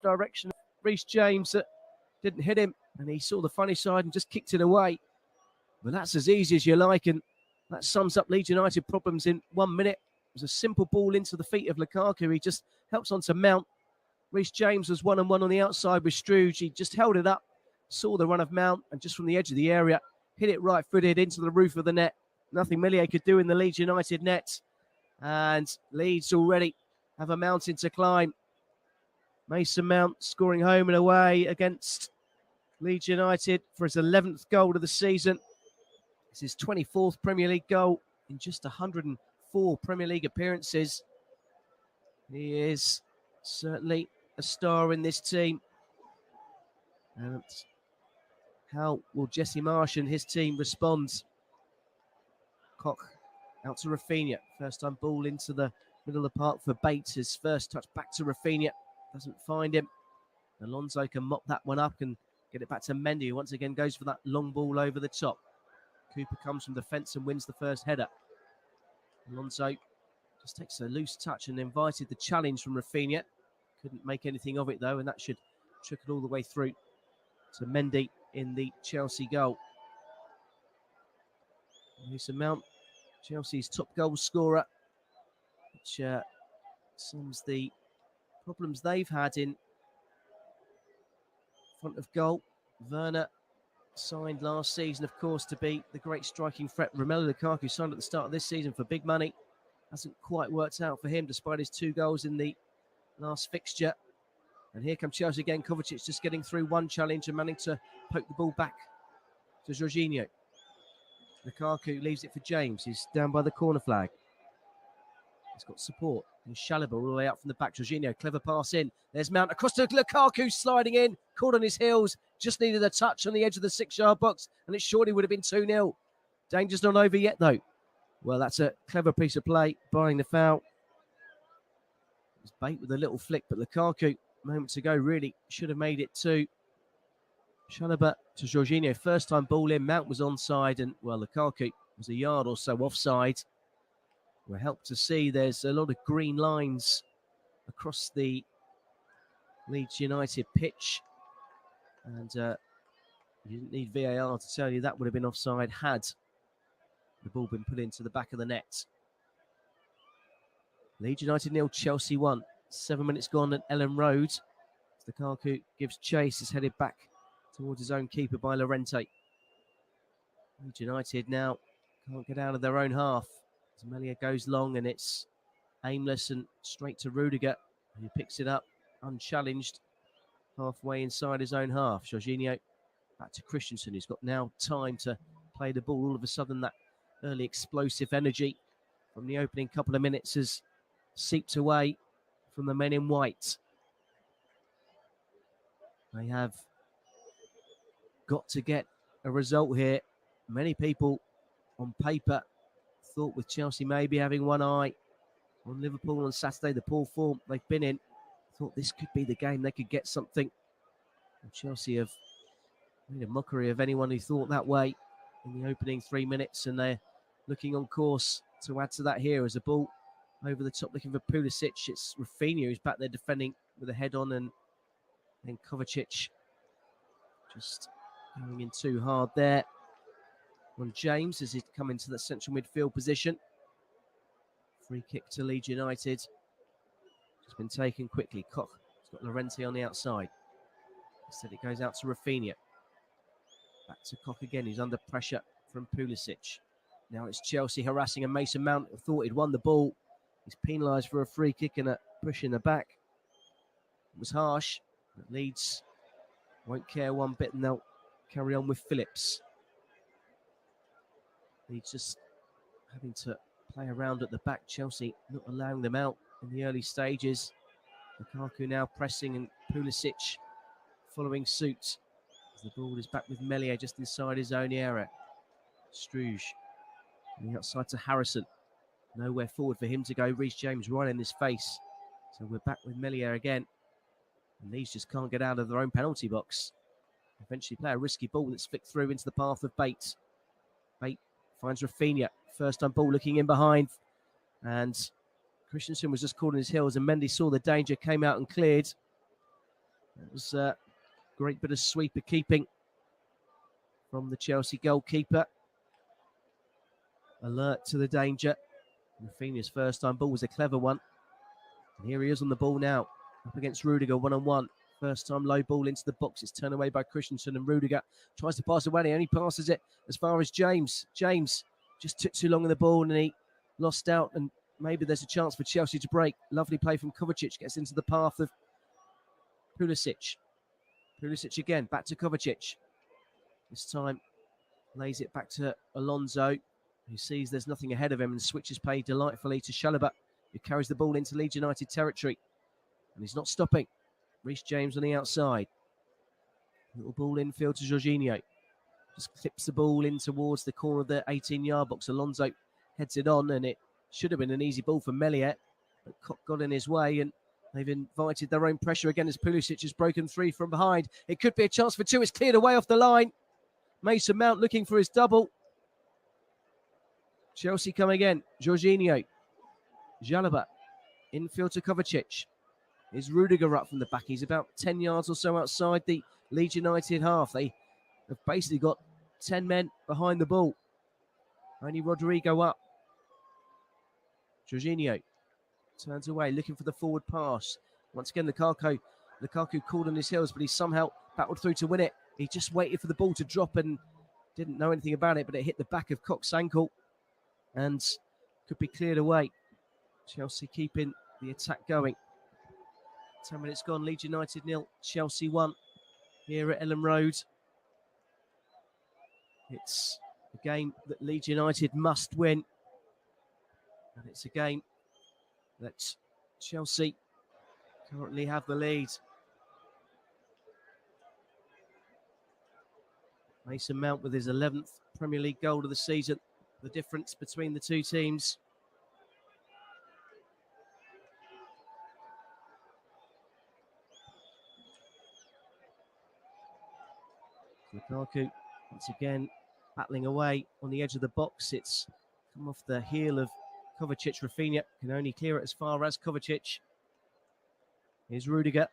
direction of Reece James that didn't hit him, and he saw the funny side and just kicked it away. But that's as easy as you like, and that sums up Leeds United problems in 1 minute. It was a simple ball into the feet of Lukaku. He just helps on to Mount. Reece James was 1-on-1 on the outside with Struge. He just held it up, saw the run of Mount, and just from the edge of the area, hit it right-footed into the roof of the net. Nothing Meslier could do in the Leeds United net. And Leeds already have a mountain to climb. Mason Mount scoring home and away against Leeds United for his 11th goal of the season. It's his 24th Premier League goal in just 104 Premier League appearances. He is certainly a star in this team. And how will Jesse Marsh and his team respond? Koch out to Rafinha. First time ball into the middle of the park for Bates. His first touch back to Rafinha. Doesn't find him. Alonso can mop that one up and get it back to Mendy, who once again goes for that long ball over the top. Cooper comes from the fence and wins the first header. Alonso just takes a loose touch and invited the challenge from Rafinha. Couldn't make anything of it, though, and that should trickle all the way through to Mendy in the Chelsea goal. Mason Mount, Chelsea's top goal scorer, which sums the problems they've had in front of goal. Werner signed last season, of course, to be the great striking threat. Romelu Lukaku signed at the start of this season for big money. Hasn't quite worked out for him, despite his 2 goals in the last fixture. And here comes Chelsea again. Kovacic just getting through one challenge and managing to poke the ball back to Jorginho. Lukaku leaves it for James. He's down by the corner flag. He's got support. And Chalobah all the way up from the back. Jorginho, clever pass in. There's Mount across to Lukaku, sliding in, caught on his heels. Just needed a touch on the edge of the 6-yard box, and it surely would have been 2-0. Danger's not over yet, though. Well, that's a clever piece of play, buying the foul. It was Bate with a little flick, but Lukaku, moments ago, really should have made it 2. Chalobah to Jorginho, first time ball in. Mount was onside, and, well, Lukaku was a yard or so offside. We're helped to see there's a lot of green lines across the Leeds United pitch. And you didn't need VAR to tell you that would have been offside had the ball been put into the back of the net. Leeds United 0, Chelsea 1. 7 minutes gone at Ellen Road. Lukaku gives chase, is headed back towards his own keeper by Llorente. Leeds United now can't get out of their own half. As Meslier goes long and it's aimless and straight to Rudiger, who picks it up unchallenged halfway inside his own half. Jorginho back to Christensen, who's got now time to play the ball. All of a sudden, that early explosive energy from the opening couple of minutes has seeped away from the men in white. They have got to get a result here. Many people on paper thought with Chelsea maybe having one eye on Liverpool on Saturday, the poor form they've been in, thought this could be the game they could get something. And Chelsea have made a mockery of anyone who thought that way in the opening 3 minutes, and they're looking on course to add to that here as a ball over the top looking for Pulisic. It's Rafinha who's back there defending with a head on, and then Kovacic just going in too hard there on James as he's come into the central midfield position. Free kick to Leeds United. Just been taken quickly. Koch has got Llorente on the outside. Instead it goes out to Rafinha. Back to Koch again. He's under pressure from Pulisic. Now it's Chelsea harassing, and Mason Mount thought he'd won the ball. He's penalised for a free kick and a push in the back. It was harsh, but Leeds won't care one bit, and they'll carry on with Phillips. Leeds just having to play around at the back. Chelsea not allowing them out in the early stages. Lukaku now pressing, and Pulisic following suit. As the ball is back with Meslier just inside his own area. Struge on the outside to Harrison. Nowhere forward for him to go. Reece James right in his face. So we're back with Meslier again. And these just can't get out of their own penalty box. Eventually play a risky ball that's flicked through into the path of Bates. Bates finds Rafinha. First time ball looking in behind. And Christensen was just caught on his heels, and Mendy saw the danger, came out and cleared. It was a great bit of sweeper keeping from the Chelsea goalkeeper. Alert to the danger. Rafinha's first time ball was a clever one. And here he is on the ball now, up against Rudiger, one-on-one. First time low ball into the box. It's turned away by Christensen, and Rudiger tries to pass away. He only passes it as far as James. James just took too long on the ball and he lost out, and maybe there's a chance for Chelsea to break. Lovely play from Kovacic, gets into the path of Pulisic. Pulisic again, back to Kovacic. This time lays it back to Alonso, who sees there's nothing ahead of him and switches play delightfully to Chalobah, who carries the ball into Leeds United territory. And he's not stopping. Reece James on the outside. Little ball infield to Jorginho. Just clips the ball in towards the corner of the 18-yard box. Alonso heads it on, and it should have been an easy ball for Meliet, but Koch got in his way, and they've invited their own pressure again as Pulisic has broken free from behind. It could be a chance for two. It's cleared away off the line. Mason Mount looking for his double. Chelsea come again. Jorginho. Chalobah. Infield to Kovacic. Is Rudiger up from the back? He's about 10 yards or so outside the Leeds United half. They have basically got 10 men behind the ball. Only Rodrigo up. Jorginho turns away, looking for the forward pass. Once again, Lukaku called on his heels, but he somehow battled through to win it. He just waited for the ball to drop and didn't know anything about it, but it hit the back of Koch's ankle and could be cleared away. Chelsea keeping the attack going. 10 minutes gone, Leeds United 0, Chelsea 1 here at Ellen Road. It's a game that Leeds United must win. And it's a game that Chelsea currently have the lead. Mason Mount with his 11th Premier League goal of the season. The difference between the two teams. Lukaku once again battling away on the edge of the box. It's come off the heel of Kovacic. Rafinha can only clear it as far as Kovacic. Here's Rudiger.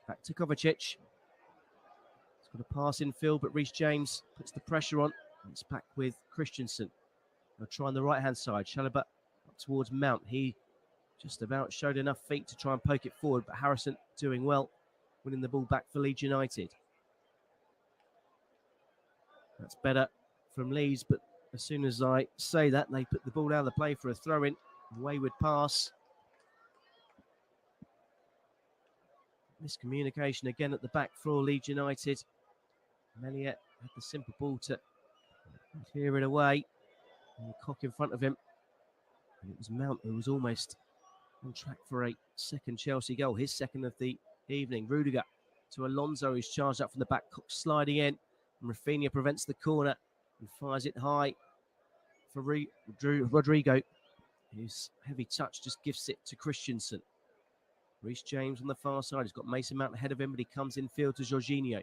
Back to Kovacic. He's got a pass in field, but Reece James puts the pressure on. It's back with Christensen. They'll try on the right-hand side. Chalobah up towards Mount. He just about showed enough feet to try and poke it forward, but Harrison doing well, winning the ball back for Leeds United. That's better from Leeds, but as soon as I say that, they put the ball out of the play for a throw-in. Wayward pass. Miscommunication again at the back for Leeds United. Meliet had the simple ball to clear it away. And Koch in front of him. And it was Mount who was almost on track for a second Chelsea goal. His second of the evening. Rudiger to Alonso, who's charged up from the back. Koch sliding in. And Rafinha prevents the corner and fires it high for Rodrigo, whose heavy touch just gifts it to Christensen. Reece James on the far side. He's got Mason Mount ahead of him, but he comes in field to Jorginho.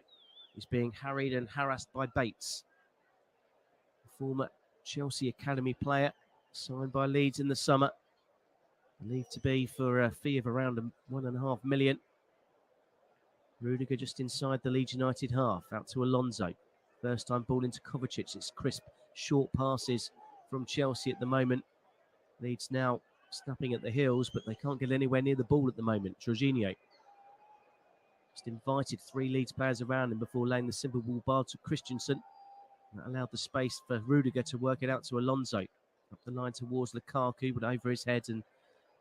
He's being harried and harassed by Bates. The former Chelsea Academy player, signed by Leeds in the summer. Believed to be for a fee of around $1.5 million. Rudiger just inside the Leeds United half, out to Alonso. First time ball into Kovacic. It's crisp, short passes from Chelsea at the moment. Leeds now snapping at the heels, but they can't get anywhere near the ball at the moment. Jorginho just invited three Leeds players around him before laying the simple ball bar to Christensen. That allowed the space for Rudiger to work it out to Alonso. Up the line towards Lukaku, but over his head, and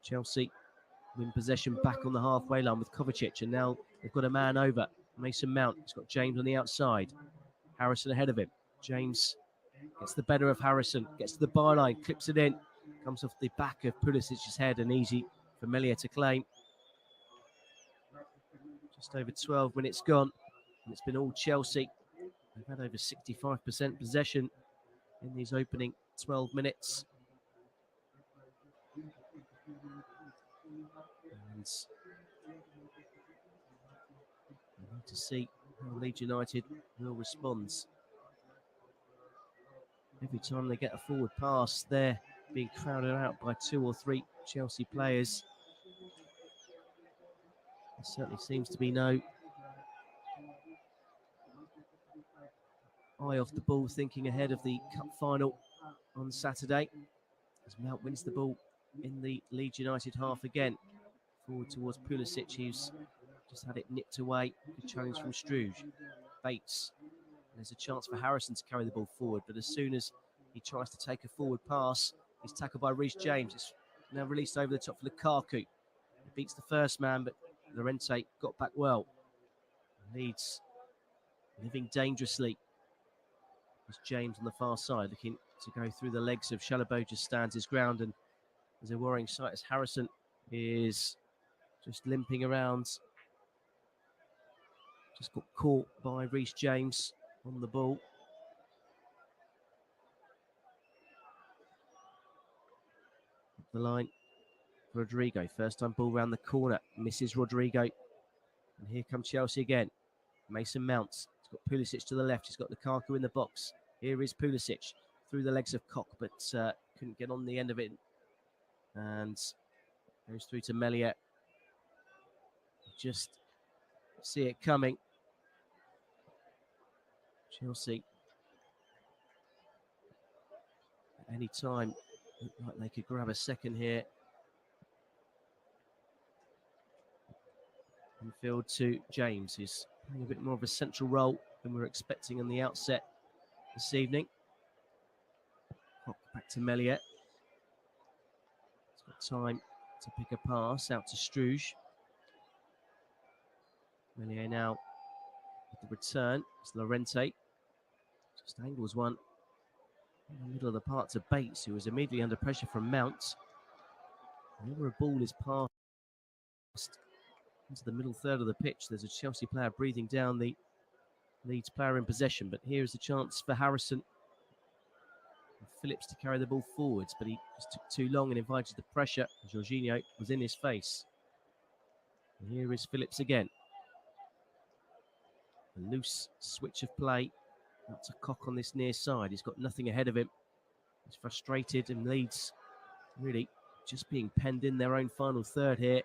Chelsea win possession back on the halfway line with Kovacic, and now they've got a man over. Mason Mount. He's got James on the outside. Harrison ahead of him. James gets the better of Harrison, gets to the byline, clips it in, comes off the back of Pulisic's head, and easy for Meliet to claim. Just over 12 minutes gone, and it's been all Chelsea. They've had over 65% possession in these opening 12 minutes. And we need to see how Leeds United will respond. Every time they get a forward pass, they're being crowded out by two or three Chelsea players. There certainly seems to be no high off the ball, thinking ahead of the cup final on Saturday. As Mount wins the ball in the Leeds United half again. Forward towards Pulisic, who's just had it nipped away. Good challenge from Struge. Bates. There's a chance for Harrison to carry the ball forward, but as soon as he tries to take a forward pass, he's tackled by Reece James. It's now released over the top for Lukaku. He beats the first man, but Llorente got back well. Leeds living dangerously. As James on the far side looking to go through the legs of Chalobah, just stands his ground, and there's a worrying sight as Harrison is just limping around. Just got caught by Reece James on the ball. Up the line, Rodrigo. First time ball round the corner. Misses Rodrigo. And here comes Chelsea again. Mason Mounts. He's got Pulisic to the left. He's got Lukaku in the box. Here is Pulisic through the legs of Koch, but couldn't get on the end of it. And goes through to Meliet. Just see it coming. Chelsea, at any time, looked like they could grab a second here. Infield to James, who's playing a bit more of a central role than we were expecting on the outset this evening. Back to Meliet. He's got time to pick a pass out to Struge. Meliet now with the return. It's Llorente. Just angles one in the middle of the park to Bates, who was immediately under pressure from Mount. Whenever a ball is passed into the middle third of the pitch, there's a Chelsea player breathing down the Leeds player in possession. But here is a chance for Harrison and Phillips to carry the ball forwards, but he just took too long and invited the pressure. Jorginho was in his face. And here is Phillips again. A loose switch of play. That's a Koch on this near side. He's got nothing ahead of him. He's frustrated, and Leeds really just being penned in their own final third here.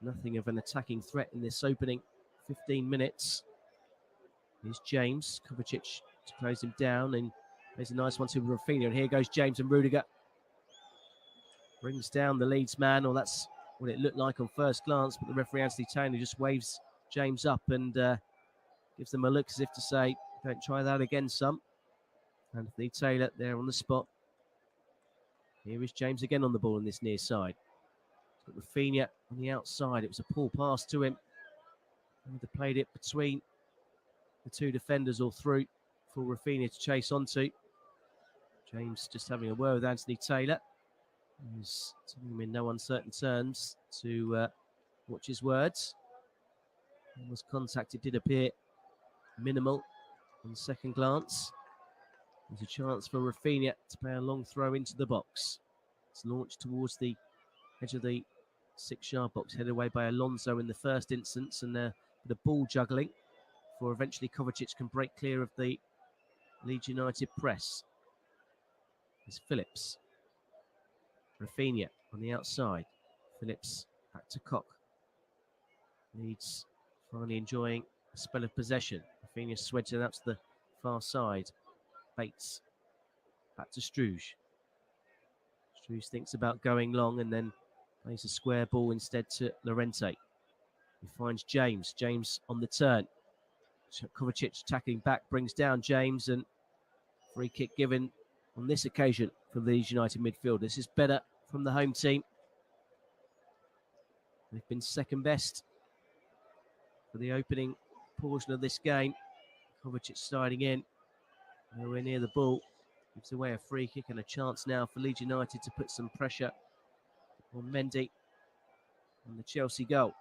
Nothing of an attacking threat in this opening 15 minutes. Here's James. Kovacic to close him down, and there's a nice one to Rafinha. And here goes James, and Rudiger brings down the Leeds man, or that's what it looked like on first glance. But the referee, Anthony Taylor, just waves James up and gives them a look as if to say, don't try that again, son. Anthony Taylor there on the spot. Here is James again on the ball on this near side. He's got Rafinha on the outside. It was a poor pass to him. Either played it between the two defenders or through for Rafinha to chase onto. James just having a word with Anthony Taylor. He's telling him in no uncertain terms to watch his words. Was contact, it did appear minimal on second glance. There's a chance for Rafinha to play a long throw into the box. It's launched towards the edge of the 6-yard box, headed away by Alonso in the first instance, and a bit of ball juggling before eventually Kovacic can break clear of the Leeds United press. There's Phillips. Rafinha on the outside. Phillips back to Koch. Leeds finally enjoying a spell of possession. Rafinha swedging out to the far side. Bates back to Struge. Struge thinks about going long and then plays a square ball instead to Llorente. He finds James. James on the turn. Kovacic attacking back, brings down James, and free kick given on this occasion from the Leeds United midfield. This is better from the home team. They've been second best for the opening portion of this game. Kovacic sliding in, nowhere near the ball. Gives away a free kick and a chance now for Leeds United to put some pressure on Mendy on the Chelsea goal.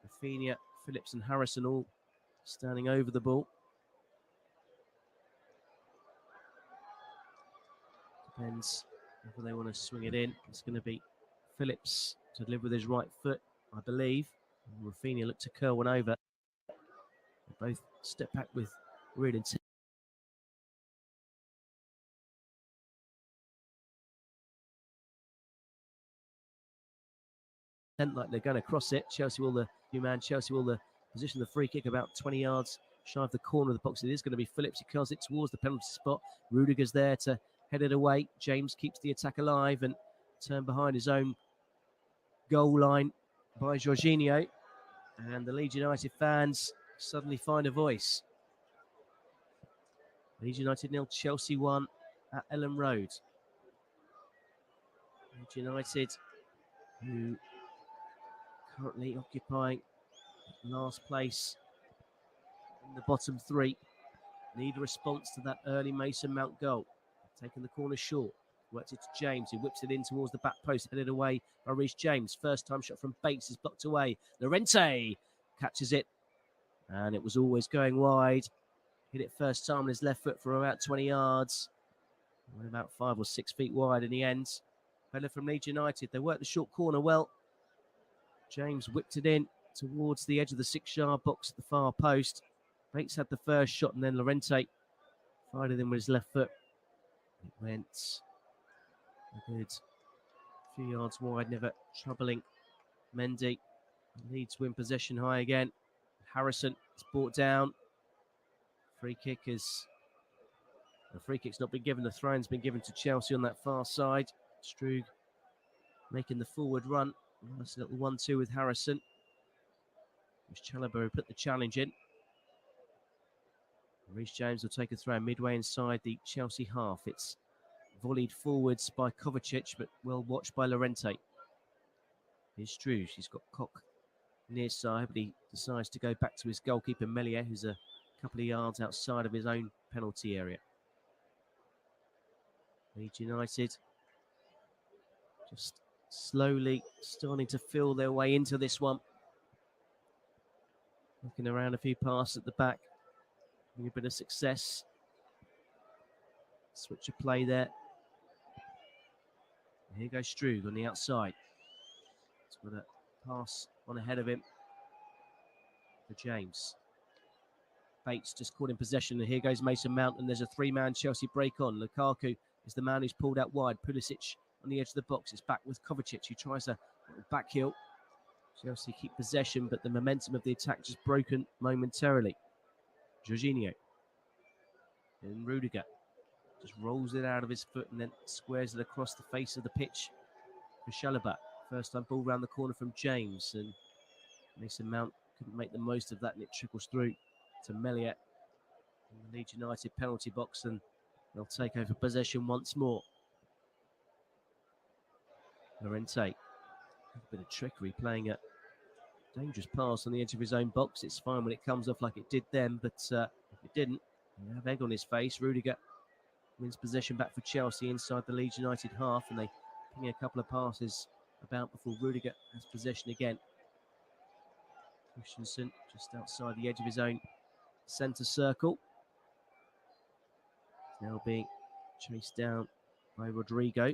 Rafinha, Phillips and Harrison all standing over the ball. Depends whether they want to swing it in. It's going to be Phillips to deliver with his right foot, I believe. And Rafinha looked to curl one over. They both step back with real intent. Like they're going to cross it. Chelsea will the position the free kick about 20 yards shy of the corner of the box. It is going to be Phillips. He curls it towards the penalty spot. Rudiger's there to head it away. James keeps the attack alive and turned behind his own goal line by Jorginho. And the Leeds United fans suddenly find a voice. Leeds United 0, Chelsea 1 at Ellen Road. Leeds United, who currently occupying last place in the bottom three, need a response to that early Mason Mount goal. Taking the corner short, worked it to James, who whips it in towards the back post, headed away by Reece James. First time shot from Bates is blocked away. Llorente catches it, and it was always going wide. Hit it first time on his left foot from about 20 yards. Went about 5 or 6 feet wide in the end. Fella from Leeds United, they worked the short corner well. James whipped it in towards the edge of the 6-yard box at the far post. Bates had the first shot, and then Llorente fired it in with his left foot. It went a good few yards wide, never troubling Mendy. Leeds win possession high again. Harrison is brought down. The free kick's not been given. The throw-in's been given to Chelsea on that far side. Strug making the forward run. Nice little 1-2 with Harrison. It was Chalobah who put the challenge in. Reece James will take a throw midway inside the Chelsea half. It's volleyed forwards by Kovacic, but well watched by Llorente. Here's Strug. He's got Koch near side, but he decides to go back to his goalkeeper, Melier, who's a couple of yards outside of his own penalty area. Leeds United just slowly starting to feel their way into this one. Looking around a few passes at the back. A bit of success. Switch of play there. And here goes Strug on the outside. He's got a pass on ahead of him for James. Bates just caught in possession, and here goes Mason Mount, and there's a 3-man Chelsea break on. Lukaku is the man who's pulled out wide. Pulisic on the edge of the box. It's back with Kovacic, who tries a back heel. Chelsea keep possession, but the momentum of the attack just broken momentarily. Jorginho. And Rudiger just rolls it out of his foot and then squares it across the face of the pitch for Chalobah. First time ball round the corner from James, and Mason Mount couldn't make the most of that, and it trickles through to Melier in the Leeds United penalty box, and they'll take over possession once more. Llorente, a bit of trickery, playing a dangerous pass on the edge of his own box. It's fine when it comes off like it did then, but if it didn't, he'll have egg on his face. Rudiger wins possession back for Chelsea inside the Leeds United half, and they ping a couple of passes about before Rudiger has possession again. Christensen just outside the edge of his own centre circle. Now being chased down by Rodrigo.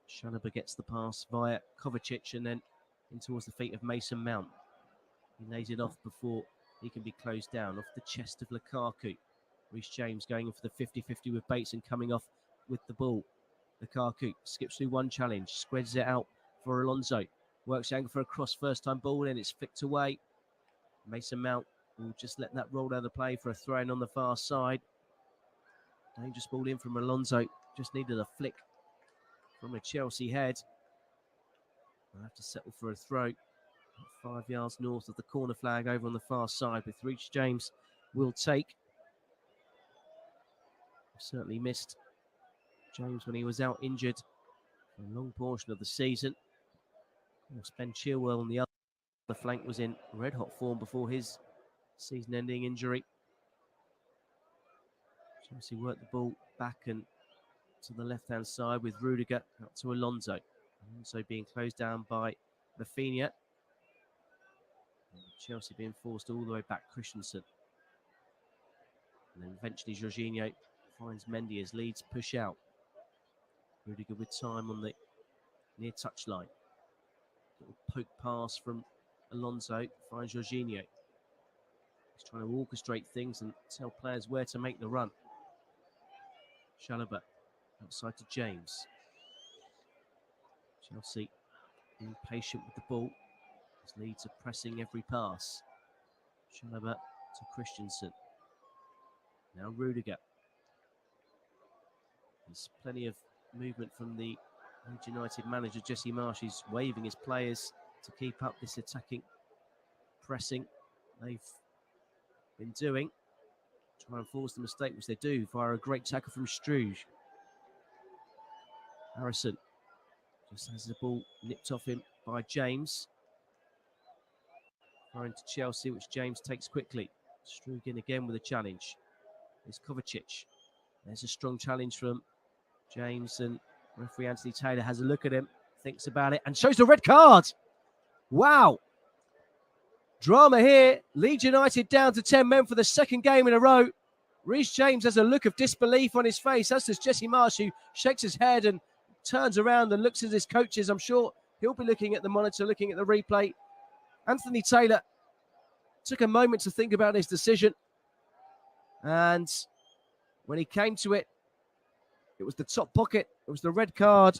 Chalobah gets the pass via Kovacic and then in towards the feet of Mason Mount. He lays it off before he can be closed down. Off the chest of Lukaku. Reece James going in for the 50-50 with Bates and coming off with the ball. Lukaku skips through one challenge, spreads it out for Alonso. Works the angle for a cross, first time ball in, it's flicked away. Mason Mount will just let that roll out of play for a throw-in on the far side. Dangerous ball in from Alonso, just needed a flick from a Chelsea head. They'll have to settle for a throw. 5 yards north of the corner flag over on the far side, with Reece James will take. Certainly missed James when he was out injured for a long portion of the season. Ben Chilwell on the other flank was in red-hot form before his season-ending injury. Chelsea worked the ball back and to the left-hand side with Rudiger out to Alonso. Alonso being closed down by Rafinha. And Chelsea being forced all the way back, Christensen. And then eventually Jorginho finds Mendy as Leeds push out. Rudiger with time on the near touchline. Little poke pass from Alonso finds Jorginho. He's trying to orchestrate things and tell players where to make the run. Chalobah outside to James. Chelsea impatient with the ball as Leeds are pressing every pass. Chalobah to Christensen. Now Rudiger. There's plenty of movement from the Leeds United manager, Jesse Marsch. He's waving his players to keep up this attacking pressing they've been doing. Try and force the mistake, which they do, via a great tackle from Struge. Harrison just has the ball nipped off him by James. Throwing to Chelsea, which James takes quickly. Struge in again with a challenge. There's Kovacic. There's a strong challenge from James, and referee Anthony Taylor has a look at him, thinks about it, and shows the red card. Wow. Drama here. Leeds United down to 10 men for the second game in a row. Reece James has a look of disbelief on his face, as does Jesse Marsch, who shakes his head and turns around and looks at his coaches. I'm sure he'll be looking at the monitor, looking at the replay. Anthony Taylor took a moment to think about his decision. And when he came to it, it was the top pocket. It was the red card.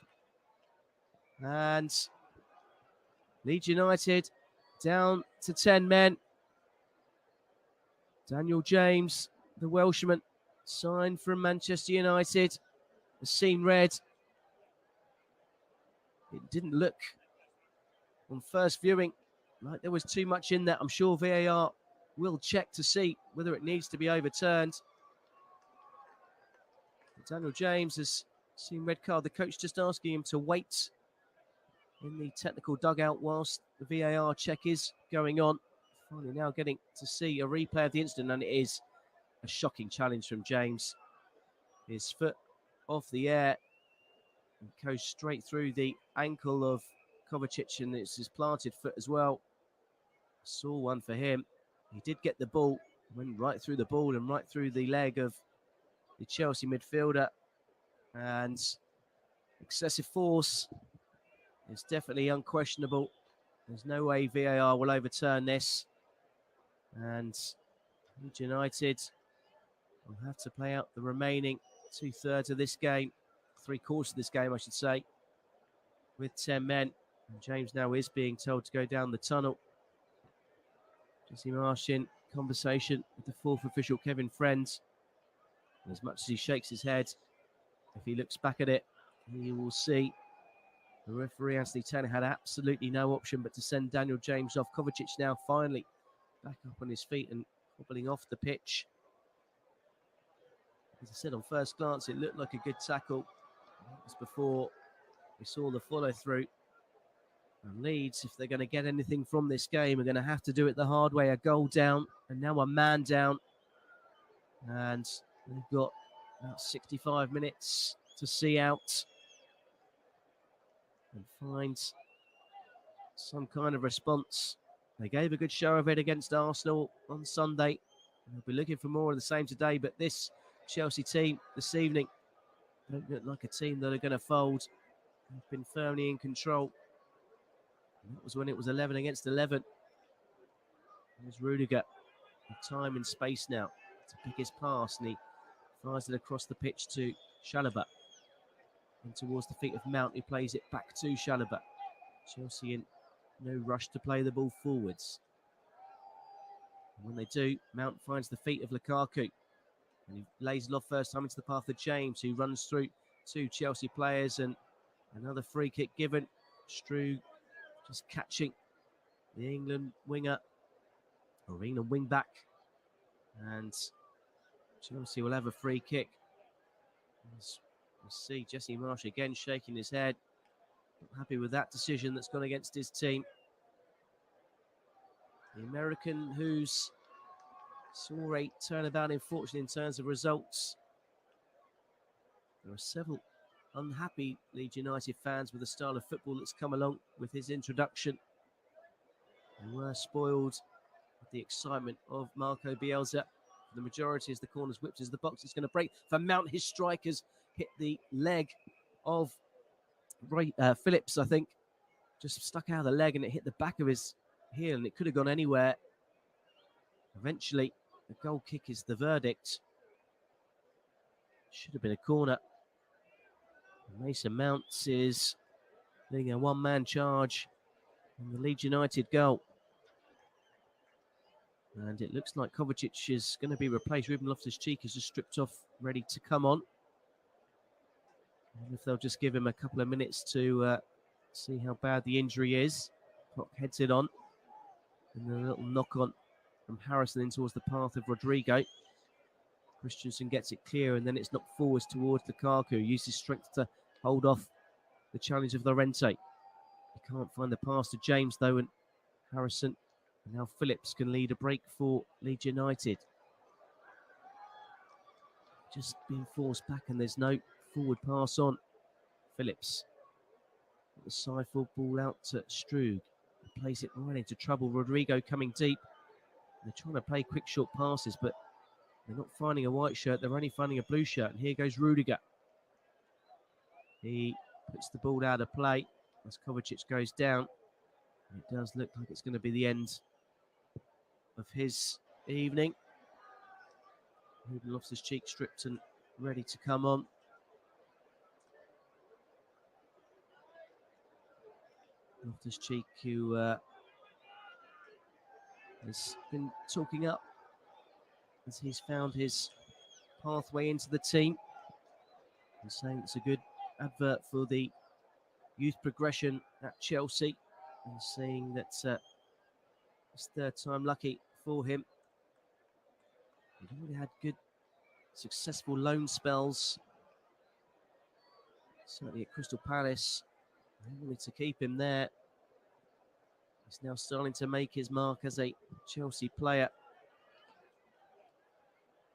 And Leeds United down to 10 men. Daniel James, the Welshman, signed from Manchester United, has seen red. It didn't look on first viewing like there was too much in that. I'm sure VAR will check to see whether it needs to be overturned. Daniel James has seen red card. The coach just asking him to wait in the technical dugout whilst the VAR check is going on. Finally now getting to see a replay of the incident, and it is a shocking challenge from James. His foot off the air and goes straight through the ankle of Kovacic, and it's his planted foot as well. Saw one for him. He did get the ball, went right through the ball and right through the leg of the Chelsea midfielder, and excessive force is definitely unquestionable. There's no way VAR will overturn this, and Leeds United will have to play out the remaining 2/3 of this game, 3/4 of this game, I should say, with 10 men. And James now is being told to go down the tunnel. Jesse Marsch in conversation with the fourth official, Kevin Friends. And as much as he shakes his head, if he looks back at it, he will see the referee, Anthony Taylor, had absolutely no option but to send Daniel James off. Kovacic now finally back up on his feet and hobbling off the pitch. As I said, on first glance, it looked like a good tackle. As before, we saw the follow-through. And Leeds, if they're going to get anything from this game, are going to have to do it the hard way. A goal down and now a man down. And they've got about 65 minutes to see out and find some kind of response. They gave a good show of it against Arsenal on Sunday. They'll be looking for more of the same today, but this Chelsea team this evening don't look like a team that are going to fold. They've been firmly in control. And that was when it was 11 against 11. There's Rudiger. Time and space now to pick his pass, and he fires it across the pitch to Chalobah. And towards the feet of Mount, who plays it back to Chalobah. Chelsea in no rush to play the ball forwards. And when they do, Mount finds the feet of Lukaku. And he lays it off first time into the path of James, who runs through two Chelsea players, and another free kick given. Struge just catching the England winger, or England wing back. And Chelsea will have a free kick. As we see Jesse Marsch again shaking his head. Not happy with that decision that's gone against his team. The American who's saw a turnabout, unfortunately, in terms of results. There are several unhappy Leeds United fans with the style of football that's come along with his introduction. They were spoiled with the excitement of Marco Bielsa. The majority as the corners whipped as the box is going to break for Mount. His strikers hit the leg of Phillips, I think. Just stuck out of the leg and it hit the back of his heel, and it could have gone anywhere. Eventually, the goal kick is the verdict. Should have been a corner. Mason Mount is leading a one-man charge in the Leeds United goal. And it looks like Kovacic is going to be replaced. Ruben Loftus-Cheek is just stripped off, ready to come on. And if they'll just give him a couple of minutes to see how bad the injury is. Clock heads it on. And a little knock on from Harrison in towards the path of Rodrigo. Christensen gets it clear, and then it's knocked forwards towards Lukaku. Uses strength to hold off the challenge of Llorente. He can't find the pass to James, though, and Harrison and now Phillips can lead a break for Leeds United. Just being forced back, and there's no forward pass on. Phillips. The side full ball out to Strug. Plays it right into trouble. Rodrigo coming deep. They're trying to play quick short passes, but they're not finding a white shirt. They're only finding a blue shirt. And here goes Rudiger. He puts the ball out of play as Kovacic goes down. And it does look like it's going to be the end of his evening. Ruben Loftus-Cheek stripped and ready to come on. Loftus-Cheek, who has been talking up as he's found his pathway into the team and saying it's a good advert for the youth progression at Chelsea, and saying that it's third time lucky for him. He's already had good, successful loan spells, certainly at Crystal Palace. They wanted to keep him there. He's now starting to make his mark as a Chelsea player.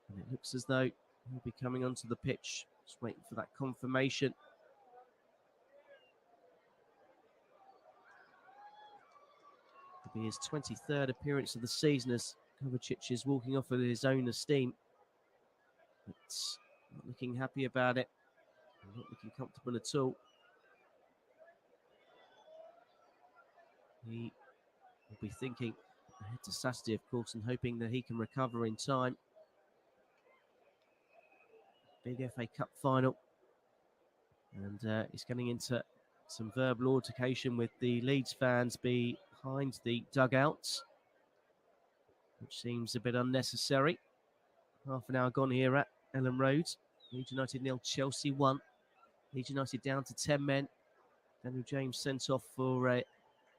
And it looks as though he'll be coming onto the pitch. Just waiting for that confirmation. It'll be his 23rd appearance of the season as Kovacic is walking off with his own esteem. But not looking happy about it. Not looking comfortable at all. He will be thinking ahead to Saturday, of course, and hoping that he can recover in time. Big FA Cup final. And he's getting into some verbal altercation with the Leeds fans behind the dugouts, which seems a bit unnecessary. Half an hour gone here at Ellen Road. Leeds United 0, Chelsea 1. Leeds United down to 10 men. Daniel James sent off for a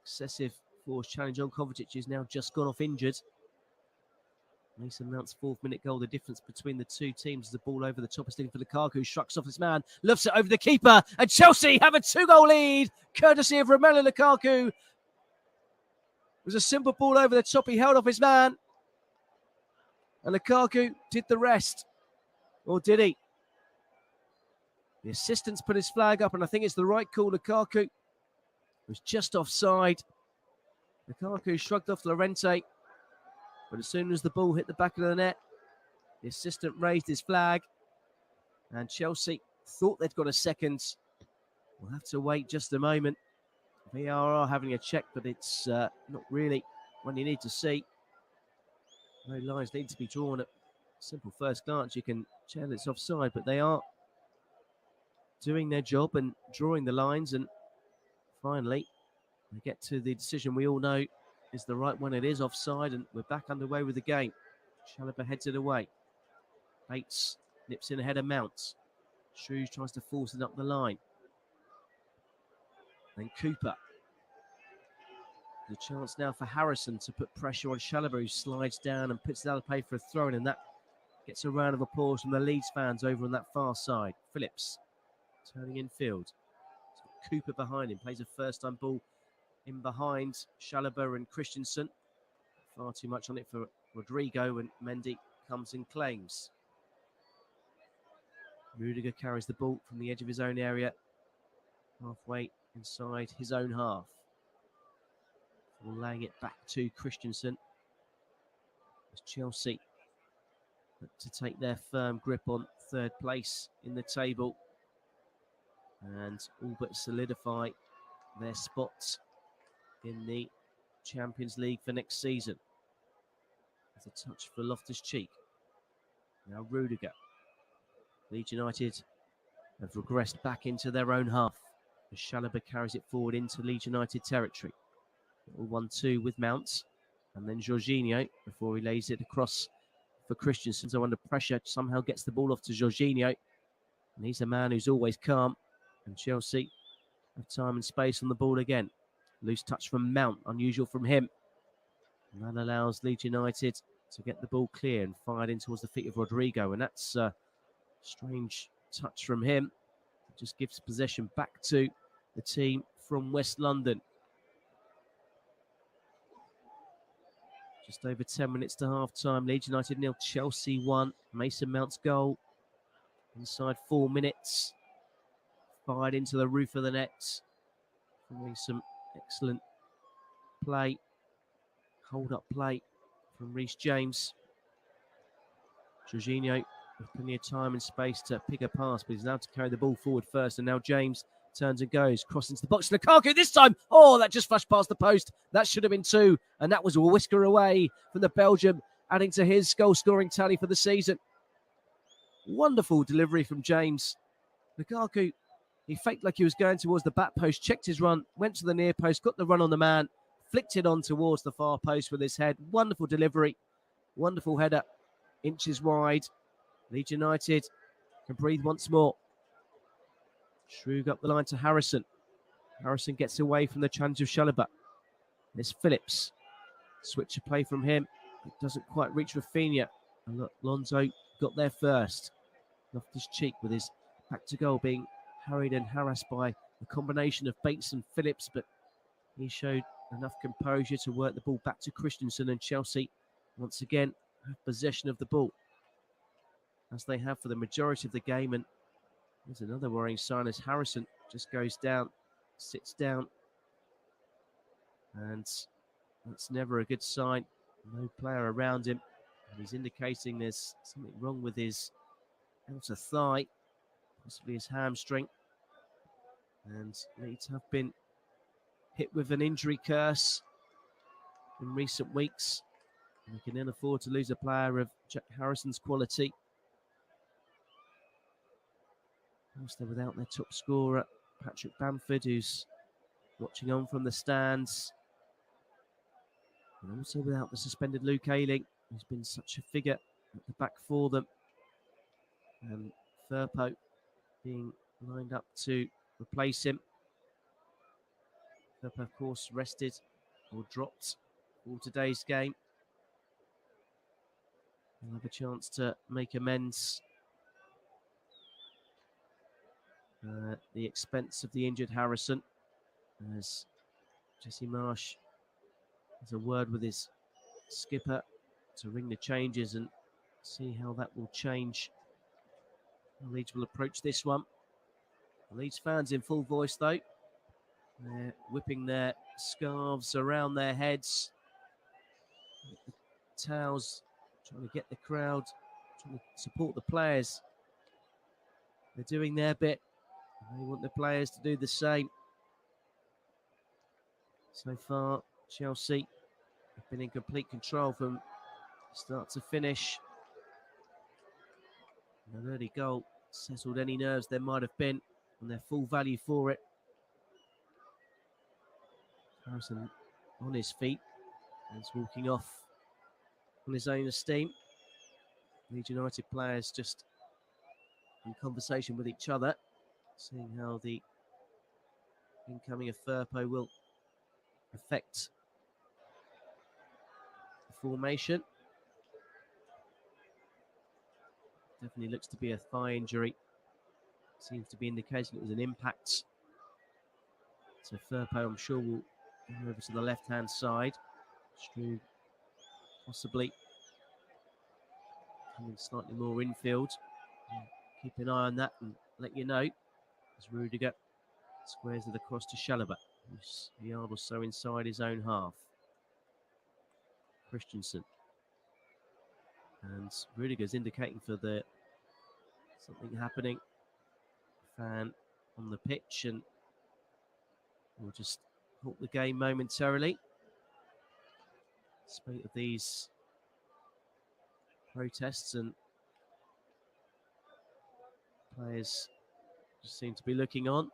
excessive force challenge on Kovacic, who's now just gone off injured. Mason Mount's 4th minute goal, the difference between the two teams. The ball over the top is looking for Lukaku, shrugs off his man, lofts it over the keeper, and Chelsea have a 2-goal lead, courtesy of Romelu Lukaku. It was a simple ball over the top, he held off his man, and Lukaku did the rest. Or did he? The assistants put his flag up, and I think it's the right call. Lukaku was just offside. Lukaku shrugged off Llorente, but as soon as the ball hit the back of the net, the assistant raised his flag, and Chelsea thought they'd got a second. We'll have to wait just a moment. VAR are having a check, but it's not really one you need to see. No lines need to be drawn at simple first glance. You can tell it's offside, but they are doing their job and drawing the lines, and finally they get to the decision we all know is the right one. It is offside, and we're back underway with the game. Chalobah heads it away. Bates nips in ahead of Mount. Shrews tries to force it up the line. Then Cooper. The chance now for Harrison to put pressure on Chalobah, who slides down and puts it out of play for a throw-in, and that gets a round of applause from the Leeds fans over on that far side. Phillips turning infield. Cooper behind him, plays a first-time ball in behind Chalobah and Christensen. Far too much on it for Rodrigo, and Mendy comes and claims. Rudiger carries the ball from the edge of his own area, halfway inside his own half. Laying it back to Christensen. As Chelsea look to take their firm grip on third place in the table and all but solidify their spots in the Champions League for next season. There's a touch for Loftus-Cheek. Now Rudiger. Leeds United have regressed back into their own half as Chalobah carries it forward into Leeds United territory. 1-2 with Mount. And then Jorginho before he lays it across for Christensen. So under pressure, somehow gets the ball off to Jorginho. And he's a man who's always calm. And Chelsea have time and space on the ball again. Loose touch from Mount, unusual from him. And that allows Leeds United to get the ball clear and fired in towards the feet of Rodrigo. And that's a strange touch from him. It just gives possession back to the team from West London. Just over 10 minutes to half-time. Leeds United 0, Chelsea 1. Mason Mount's goal inside 4 minutes. Fired into the roof of the net. Following some excellent play. Hold-up play from Reece James. Jorginho with plenty of time and space to pick a pass, but he's allowed to carry the ball forward first. And now James turns and goes, cross into the box. Lukaku this time. Oh, that just flashed past the post. That should have been 2. And that was a whisker away from the Belgium, adding to his goal-scoring tally for the season. Wonderful delivery from James. Lukaku, he faked like he was going towards the back post, checked his run, went to the near post, got the run on the man, flicked it on towards the far post with his head. Wonderful delivery. Wonderful header. Inches wide. Leeds United can breathe once more. Shrug up the line to Harrison. Harrison gets away from the challenge of Chalobah. There's Phillips. Switch of play from him. It doesn't quite reach Rafinha. And look, Lonzo got there first. Loftus-Cheek with his back to goal being harried and harassed by a combination of Bates and Phillips, but he showed enough composure to work the ball back to Christensen, and Chelsea once again have possession of the ball, as they have for the majority of the game. And there's another worrying sign as Harrison just goes down, sits down, and that's never a good sign. No player around him, and he's indicating there's something wrong with his outer thigh, possibly his hamstring. And Leeds have been hit with an injury curse in recent weeks. And we can then afford to lose a player of Jack Harrison's quality. Whilst they're without their top scorer, Patrick Bamford, who's watching on from the stands. And also without the suspended Luke Ayling, who's been such a figure at the back for them. And Firpo being lined up to replace him. Firpo, of course, rested or dropped for today's game. He'll have a chance to make amends at the expense of the injured Harrison, as Jesse Marsh has a word with his skipper to ring the changes and see how that will change. Leeds will approach this one. The Leeds fans in full voice, though. They're whipping their scarves around their heads. The towels, trying to get the crowd, trying to support the players. They're doing their bit. They want the players to do the same. So far, Chelsea have been in complete control from start to finish. An early goal settled any nerves there might have been, and their full value for it. Harrison on his feet and is walking off on his own esteem. Leeds United players just in conversation with each other, seeing how the incoming of Firpo will affect the formation. Definitely looks to be a thigh injury. Seems to be indicating it was an impact. So Firpo, I'm sure, will go over to the left-hand side. Stroud possibly coming slightly more infield. Keep an eye on that and let you know as Rudiger squares it across to Chalobah, who's a yard or so inside his own half. Christensen. And Rudiger's indicating for the something happening. Fan on the pitch, and we'll just halt the game momentarily. Spate of these protests, and players just seem to be looking on,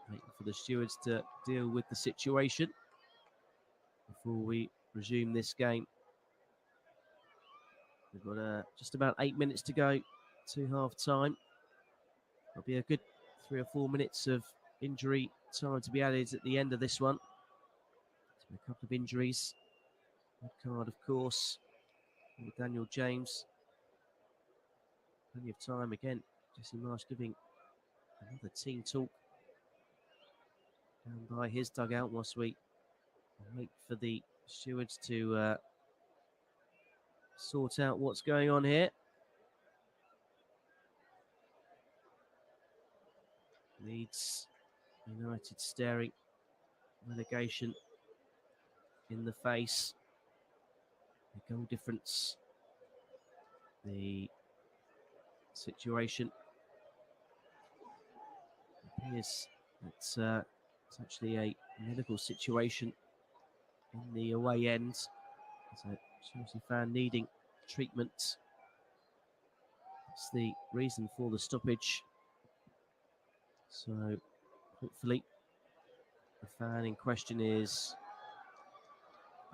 waiting for the stewards to deal with the situation before we resume this game. We've got just about 8 minutes to go to half time. There'll be a good 3 or 4 minutes of injury time to be added at the end of this one. So a couple of injuries. Red card, of course, with Daniel James. Plenty of time again. Jesse Marsh giving another team talk down by his dugout whilst we wait for the stewards to sort out what's going on here. Leeds United staring relegation in the face. The goal difference, the situation appears that it's actually a medical situation in the away end. There's a Chelsea fan needing treatment. That's the reason for the stoppage. So hopefully the fan in question is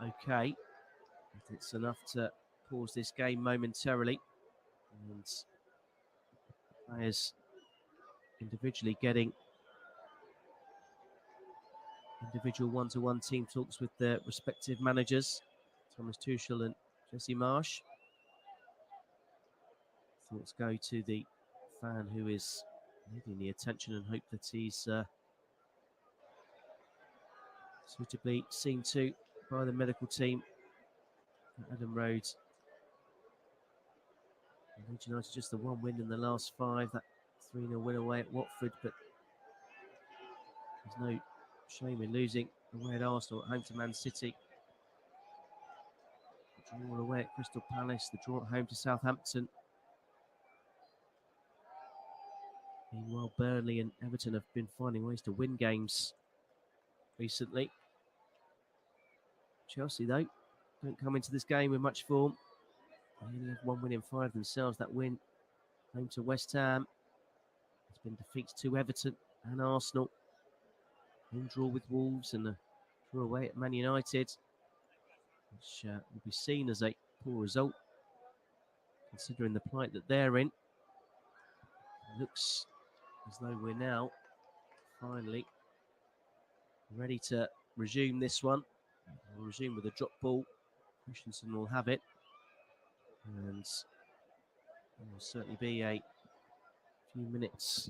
okay. It's enough to pause this game momentarily. And players individually getting individual one-to-one team talks with their respective managers, Thomas Tuchel and Jesse Marsh. Thoughts go to the fan who is needing the attention and hope that he's suitably seen to by the medical team at Adam Road. Leeds United just the one win in the last 5, that 3-0 win away at Watford, but there's no shame in losing away at Arsenal, at home to Man City. The draw away at Crystal Palace, the draw at home to Southampton. Meanwhile, Burnley and Everton have been finding ways to win games recently. Chelsea, though, don't come into this game with much form. They only have 1 win in 5 themselves. That win home to West Ham. There's been defeats to Everton and Arsenal. Home draw with Wolves and a draw away at Man United, which will be seen as a poor result, considering the plight that they're in. It looks as though we're now finally ready to resume this one. We'll resume with a drop ball. Christensen will have it. And there will certainly be a few minutes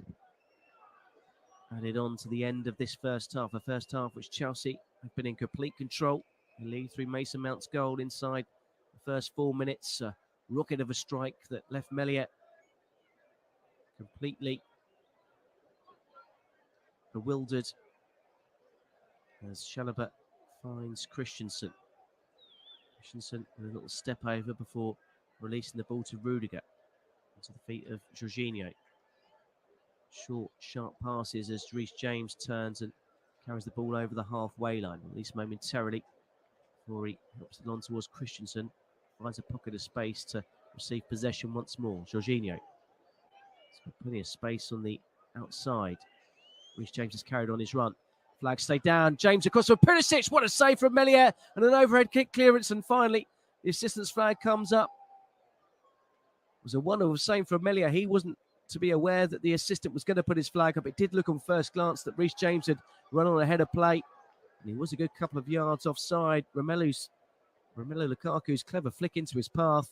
added on to the end of this first half. A first half which Chelsea have been in complete control. They lead through Mason Mount's goal inside the first 4 minutes. A rocket of a strike that left Meslier completely bewildered as Chalobah finds Christensen. Christensen with a little step over before releasing the ball to Rudiger onto the feet of Jorginho. Short, sharp passes as Reece James turns and carries the ball over the halfway line, at least momentarily, before he helps it on towards Christensen. Finds a pocket of space to receive possession once more. Jorginho. He's got plenty of space on the outside. Reece James has carried on his run. Flag stay down. James across for Pulisic. What a save from Meslier. And an overhead kick clearance. And finally, the assistant's flag comes up. It was a wonderful save from Meslier. He wasn't to be aware that the assistant was going to put his flag up. It did look on first glance that Reece James had run on ahead of play. And he was a good couple of yards offside. Romelu Lukaku's clever flick into his path.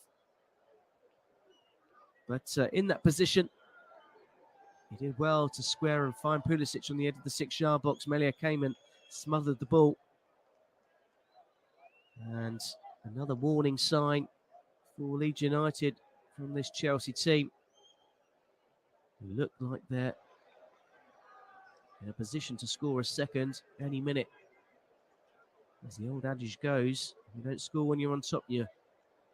But in that position, he did well to square and find Pulisic on the edge of the 6-yard box. Meslier came and smothered the ball. And another warning sign for Leeds United from this Chelsea team. Who look like they're in a position to score a second any minute. As the old adage goes, you don't score when you're on top, you're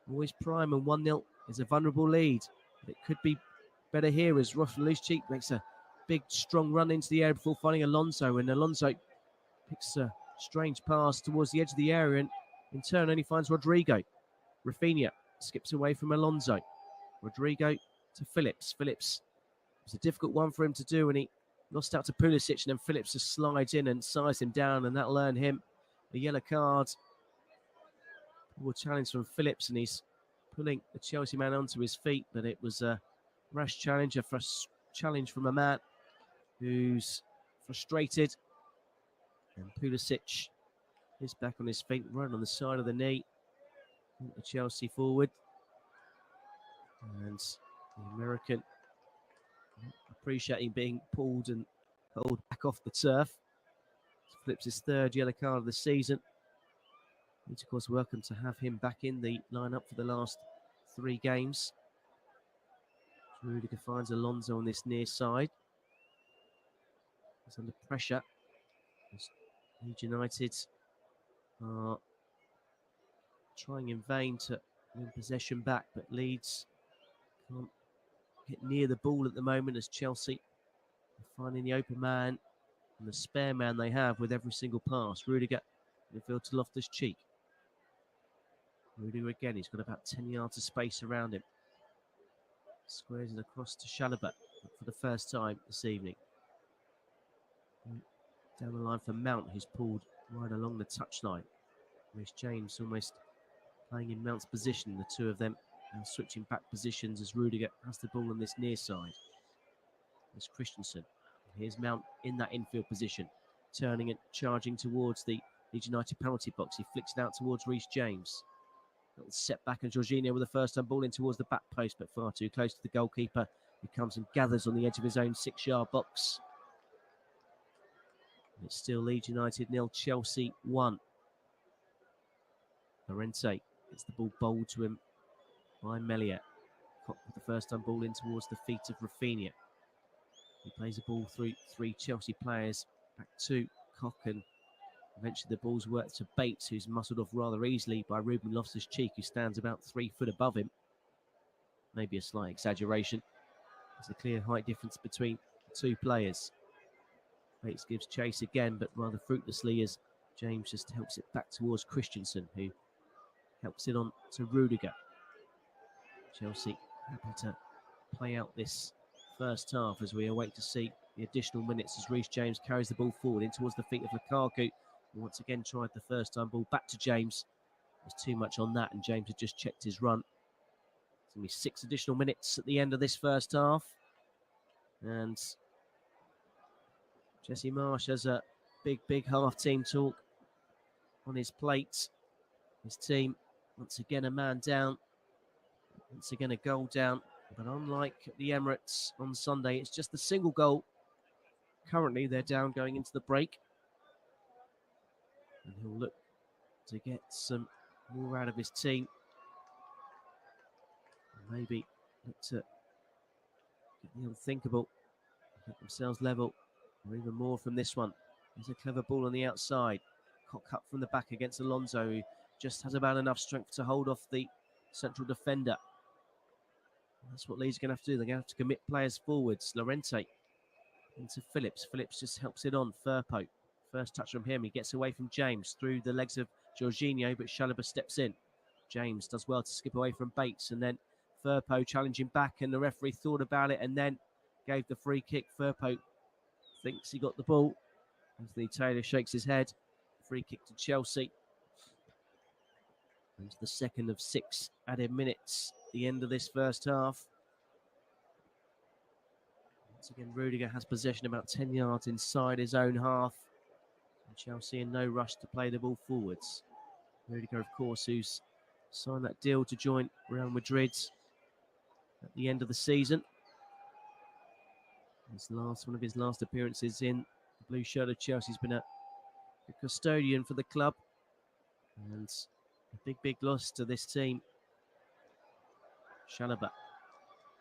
always prime, and 1-0 is a vulnerable lead. But it could be better here as Loftus-Cheek makes a big, strong run into the area before finding Alonso, and Alonso picks a strange pass towards the edge of the area and in turn only finds Rodrigo. Rafinha skips away from Alonso. Rodrigo to Phillips. Phillips, it was a difficult one for him to do, and he lost out to Pulisic, and then Phillips just slides in and sizes him down, and that'll earn him a yellow card. Well, challenge from Phillips, and he's pulling the Chelsea man onto his feet, but it was a rash challenge, challenge from a man who's frustrated. And Pulisic is back on his feet, right on the side of the knee. The Chelsea forward. And the American appreciating being pulled and pulled back off the turf. Flips his third yellow card of the season. It's, of course, welcome to have him back in the lineup for the last 3 games. Rudiger finds Alonso on this near side. He's under pressure. Leeds United are trying in vain to win possession back, but Leeds can't get near the ball at the moment as Chelsea are finding the open man and the spare man they have with every single pass. Rudiger midfield to Loftus-Cheek. Rudiger again, he's got about 10 yards of space around him. Squares it across to Chalobah for the first time this evening. Down the line for Mount, who's pulled right along the touchline. Reece James almost playing in Mount's position. The two of them now switching back positions as Rudiger has the ball on this near side. There's Christensen. Here's Mount in that infield position, turning and charging towards the Leeds United penalty box. He flicks it out towards Reece James. Little set back, and Jorginho with the first time ball in towards the back post, but far too close to the goalkeeper. He comes and gathers on the edge of his own 6-yard box. And it's still Leeds United 0, Chelsea 1. Llorente gets the ball bowled to him by Melia. With the first time ball in towards the feet of Rafinha. He plays the ball through 3 Chelsea players back to Koch, and eventually the ball's worked to Bates, who's muscled off rather easily by Ruben Loftus-Cheek, who stands about 3 foot above him. Maybe a slight exaggeration. There's a clear height difference between the 2 players. Bates gives chase again, but rather fruitlessly, as James just helps it back towards Christensen, who helps it on to Rudiger. Chelsea happy to play out this first half as we await to see the additional minutes as Reece James carries the ball forward in towards the feet of Lukaku. Who once again tried the first time ball back to James. There's too much on that, and James had just checked his run. It's going to be 6 additional minutes at the end of this first half. And Jesse Marsch has a big half-team talk on his plate. His team, once again, a man down. Once again, a goal down. But unlike the Emirates on Sunday, it's just a single goal. Currently, they're down going into the break. And he'll look to get some more out of his team. And maybe look to get the unthinkable, get themselves level, or even more from this one. There's a clever ball on the outside. Cock up from the back against Alonso, who just has about enough strength to hold off the central defender. That's what Leeds are going to have to do. They're going to have to commit players forwards. Llorente into Phillips. Phillips just helps it on. Firpo. First touch from him. He gets away from James through the legs of Jorginho, but Chalobah steps in. James does well to skip away from Bates, and then Firpo challenging back, and the referee thought about it and then gave the free kick. Firpo thinks he got the ball. Anthony Taylor shakes his head. Free kick to Chelsea. And the second of 6 added minutes. The end of this first half. Once again, Rudiger has possession about 10 yards inside his own half. And Chelsea in no rush to play the ball forwards. Rudiger, of course, who's signed that deal to join Real Madrid at the end of the season. One of his last appearances in the blue shirt of Chelsea. He's been a custodian for the club. And a big loss to this team. Chalobah.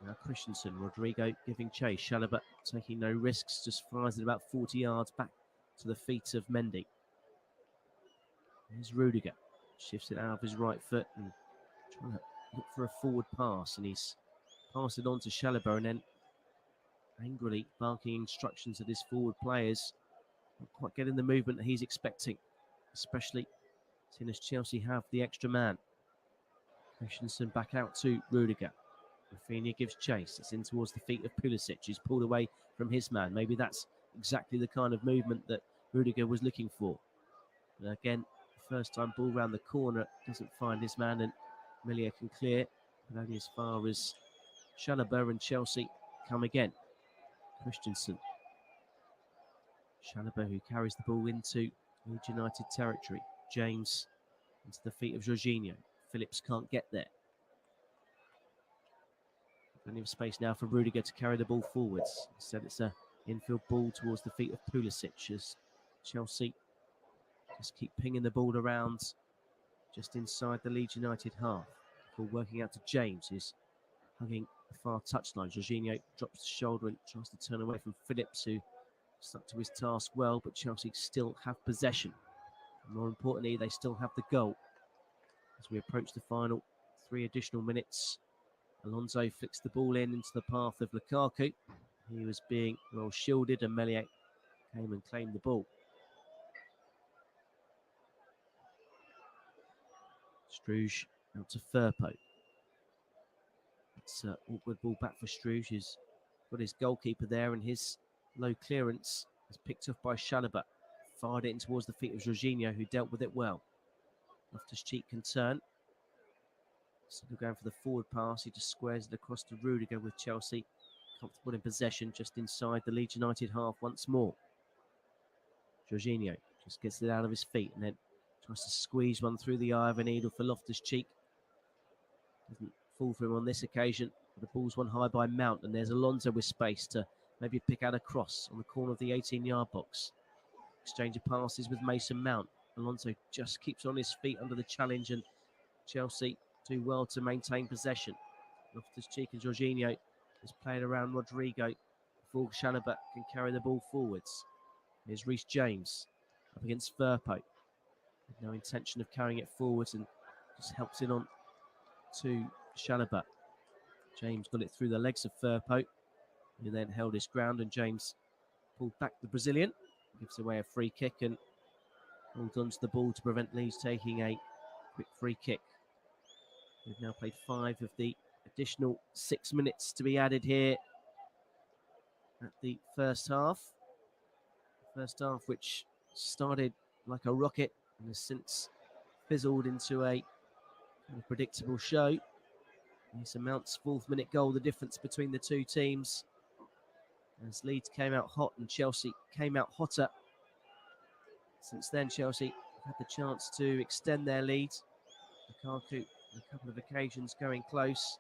Now Christensen, Rodrigo giving chase. Chalobah taking no risks, just fires it about 40 yards back to the feet of Mendy. Here's Rudiger. Shifts it out of his right foot and trying to look for a forward pass. And he's passed it on to Chalobah and then angrily barking instructions at his forward players. Not quite getting the movement that he's expecting, especially seeing as Chelsea have the extra man. Christensen back out to Rudiger. Rafinha gives chase. It's in towards the feet of Pulisic. He's pulled away from his man. Maybe that's exactly the kind of movement that Rudiger was looking for. But again, First time ball round the corner, doesn't find his man, and Melia can clear, but only as far as Chalobah and Chelsea come again. Christensen. Chalobah, who carries the ball into Leeds United territory. James into the feet of Jorginho. Phillips can't get there. Plenty of space now for Rudiger to carry the ball forwards. Instead, it's an infield ball towards the feet of Pulisic as Chelsea just keep pinging the ball around just inside the Leeds United half. Ball working out to James, who's hugging the far touchline. Jorginho drops the shoulder and tries to turn away from Phillips, who stuck to his task well, but Chelsea still have possession. And more importantly, they still have the goal. As we approach the final 3 additional minutes, Alonso flicks the ball into the path of Lukaku. He was being well shielded, and Melia came and claimed the ball. Struge out to Firpo. It's an awkward ball back for Struge, who's got his goalkeeper there, and his low clearance is picked up by Chalobah. Fired it in towards the feet of Jorginho, who dealt with it well. Loftus-Cheek can turn. Instead of going for the forward pass, he just squares it across to Rudiger with Chelsea comfortable in possession just inside the Leeds United half once more. Jorginho just gets it out of his feet and then tries to squeeze one through the eye of a needle for Loftus-Cheek. Doesn't fall for him on this occasion. The ball's one high by Mount, and there's Alonso with space to maybe pick out a cross on the corner of the 18-yard box. Exchange of passes with Mason Mount. Alonso just keeps on his feet under the challenge, and Chelsea do well to maintain possession. Loftus-Cheek and Jorginho is playing around Rodrigo before Chalobah can carry the ball forwards. Here's Reece James up against Firpo. No intention of carrying it forwards and just helps it on to Chalobah. James got it through the legs of Firpo, who then held his ground, and James pulled back the Brazilian. Gives away a free kick and holds on to the ball to prevent Leeds taking a quick free kick. We've now played 5 of the additional 6 minutes to be added here at the first half. First half, which started like a rocket and has since fizzled into a predictable show. Mason Mount's 4th minute goal, the difference between the two teams, as Leeds came out hot and Chelsea came out hotter. Since then, Chelsea have had the chance to extend their lead. Lukaku on a couple of occasions going close.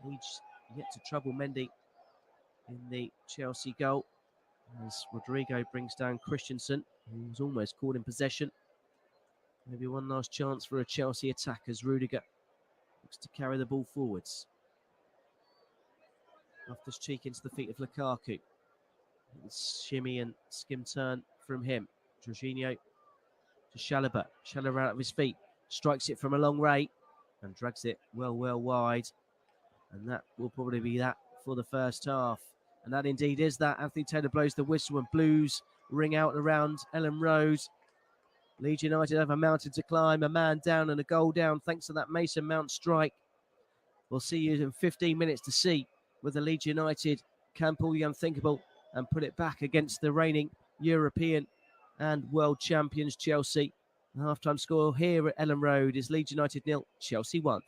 Leeds yet to trouble Mendy in the Chelsea goal, as Rodrigo brings down Christensen, who was almost caught in possession. Maybe one last chance for a Chelsea attack as Rudiger looks to carry the ball forwards. Loftus-Cheek into the feet of Lukaku. Shimmy and skim turn from him. Jorginho to Chalobah. Chalobah out of his feet. Strikes it from a long way and drags it well wide. And that will probably be that for the first half. And that indeed is that. Anthony Taylor blows the whistle and blues ring out around Ellen Road. Leeds United have a mountain to climb, a man down and a goal down thanks to that Mason Mount strike. We'll see you in 15 minutes to see whether Leeds United can pull the unthinkable and put it back against the reigning European and world champions Chelsea. The halftime score here at Ellen Road is Leeds United 0, Chelsea 1.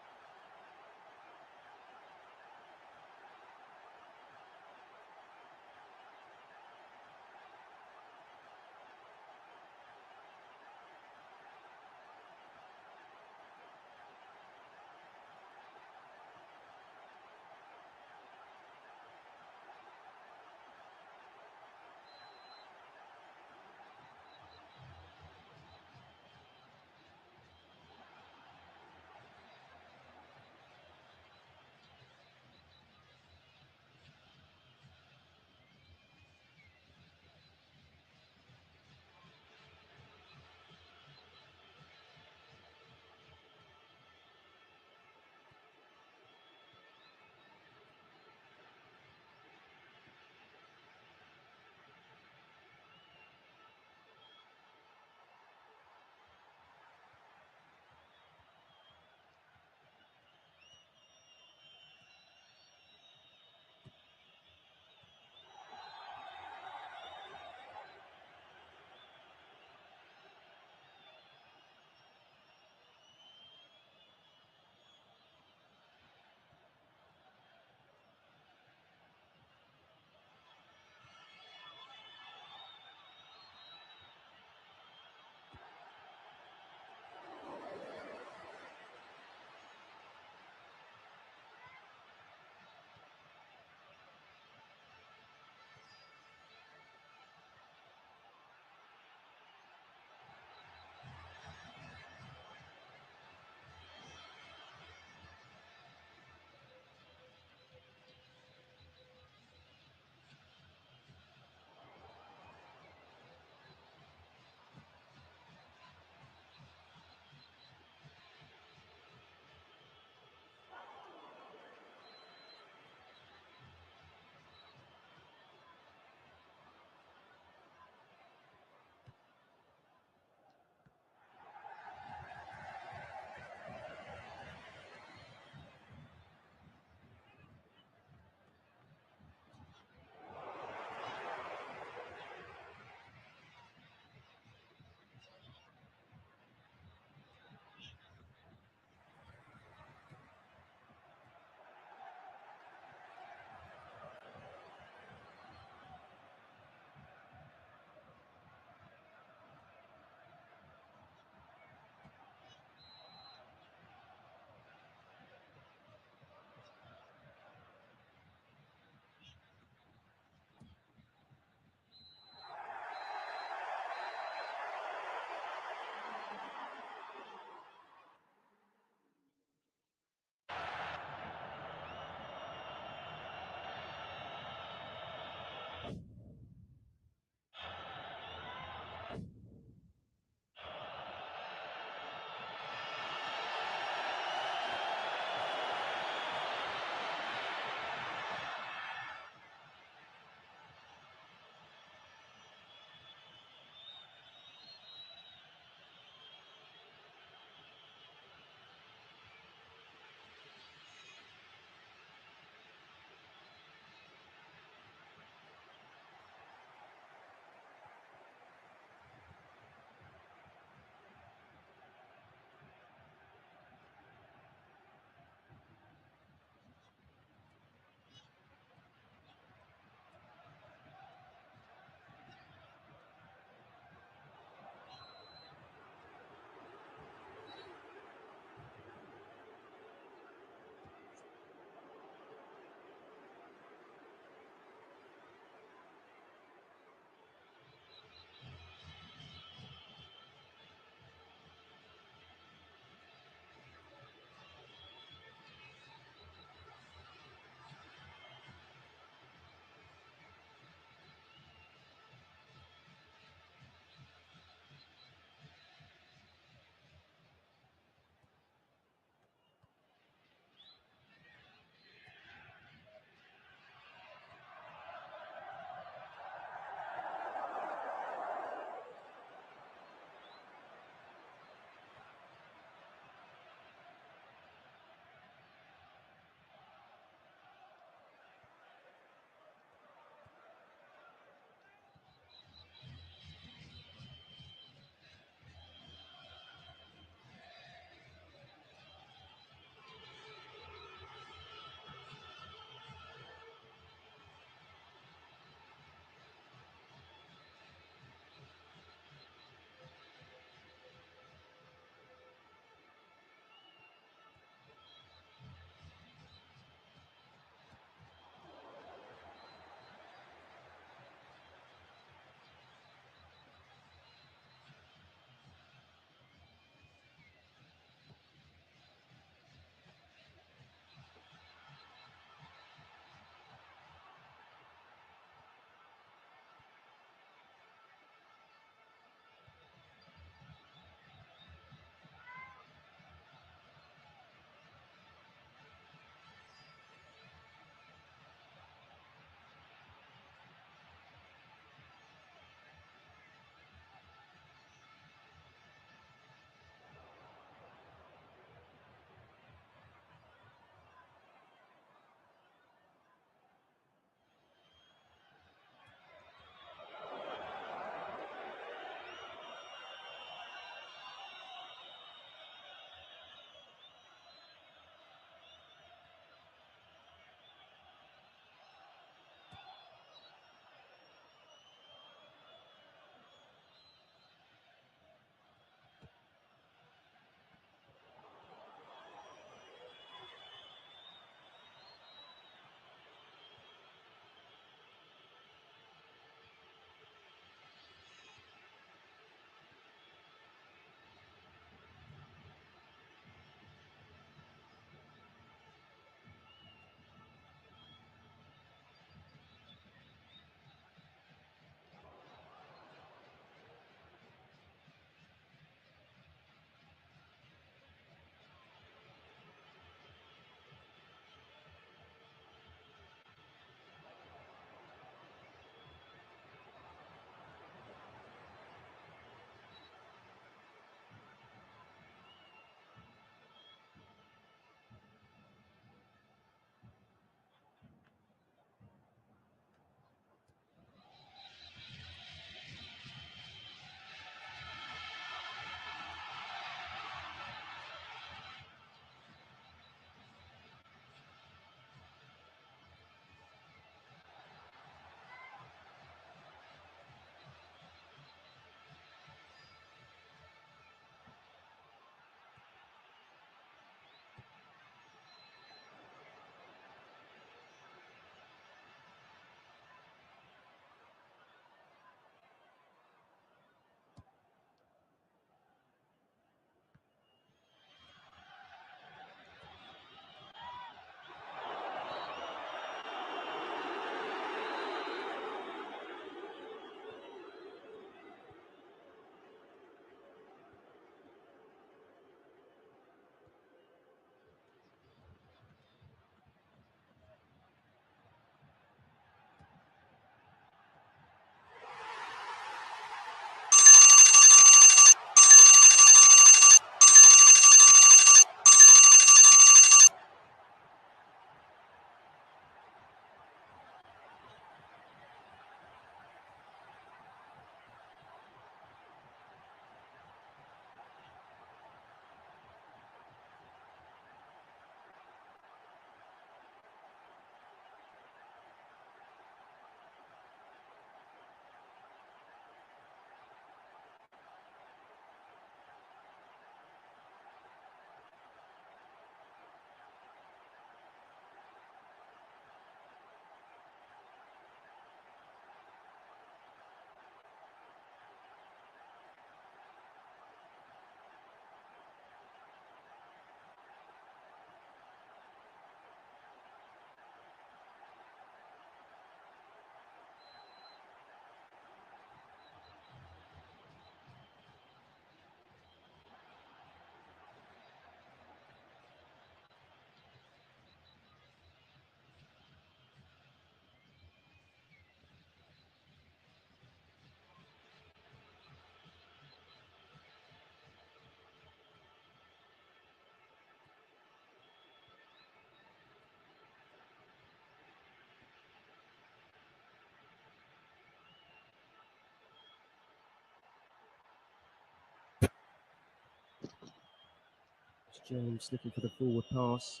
James looking for the forward pass.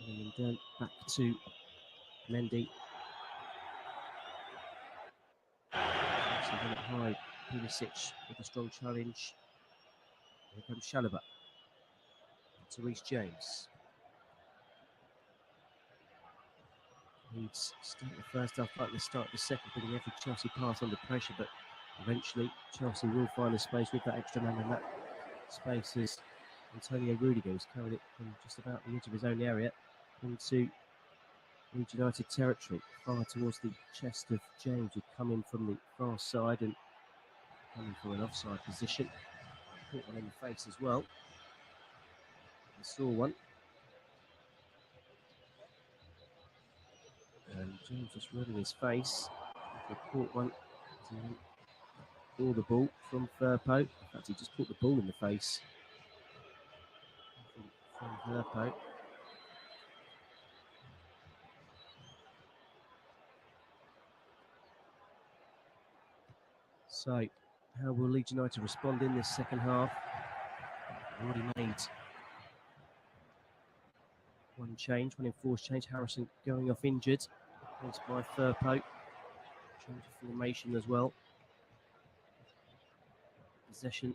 And then back to Mendy. So win it high. Pulisic with a strong challenge. Here comes Chalobah. To Reece James. Leeds start the first half like they start the second, putting every Chelsea pass under pressure, but eventually Chelsea will find a space with that extra man, and that space is Antonio Rudiger, who's carried it from just about the edge of his own area into Leeds United territory, far towards the chest of James, who'd come in from the far side and coming from an offside position. Caught one in the face as well. I saw one. And James just rubbing his face. He caught one to ball the ball from Firpo. In fact, he just caught the ball in the face from Firpo. So, how will Leeds United respond in this second half? Already made one enforced change. Harrison going off injured. Replaced by Firpo. Change of formation as well. Possession.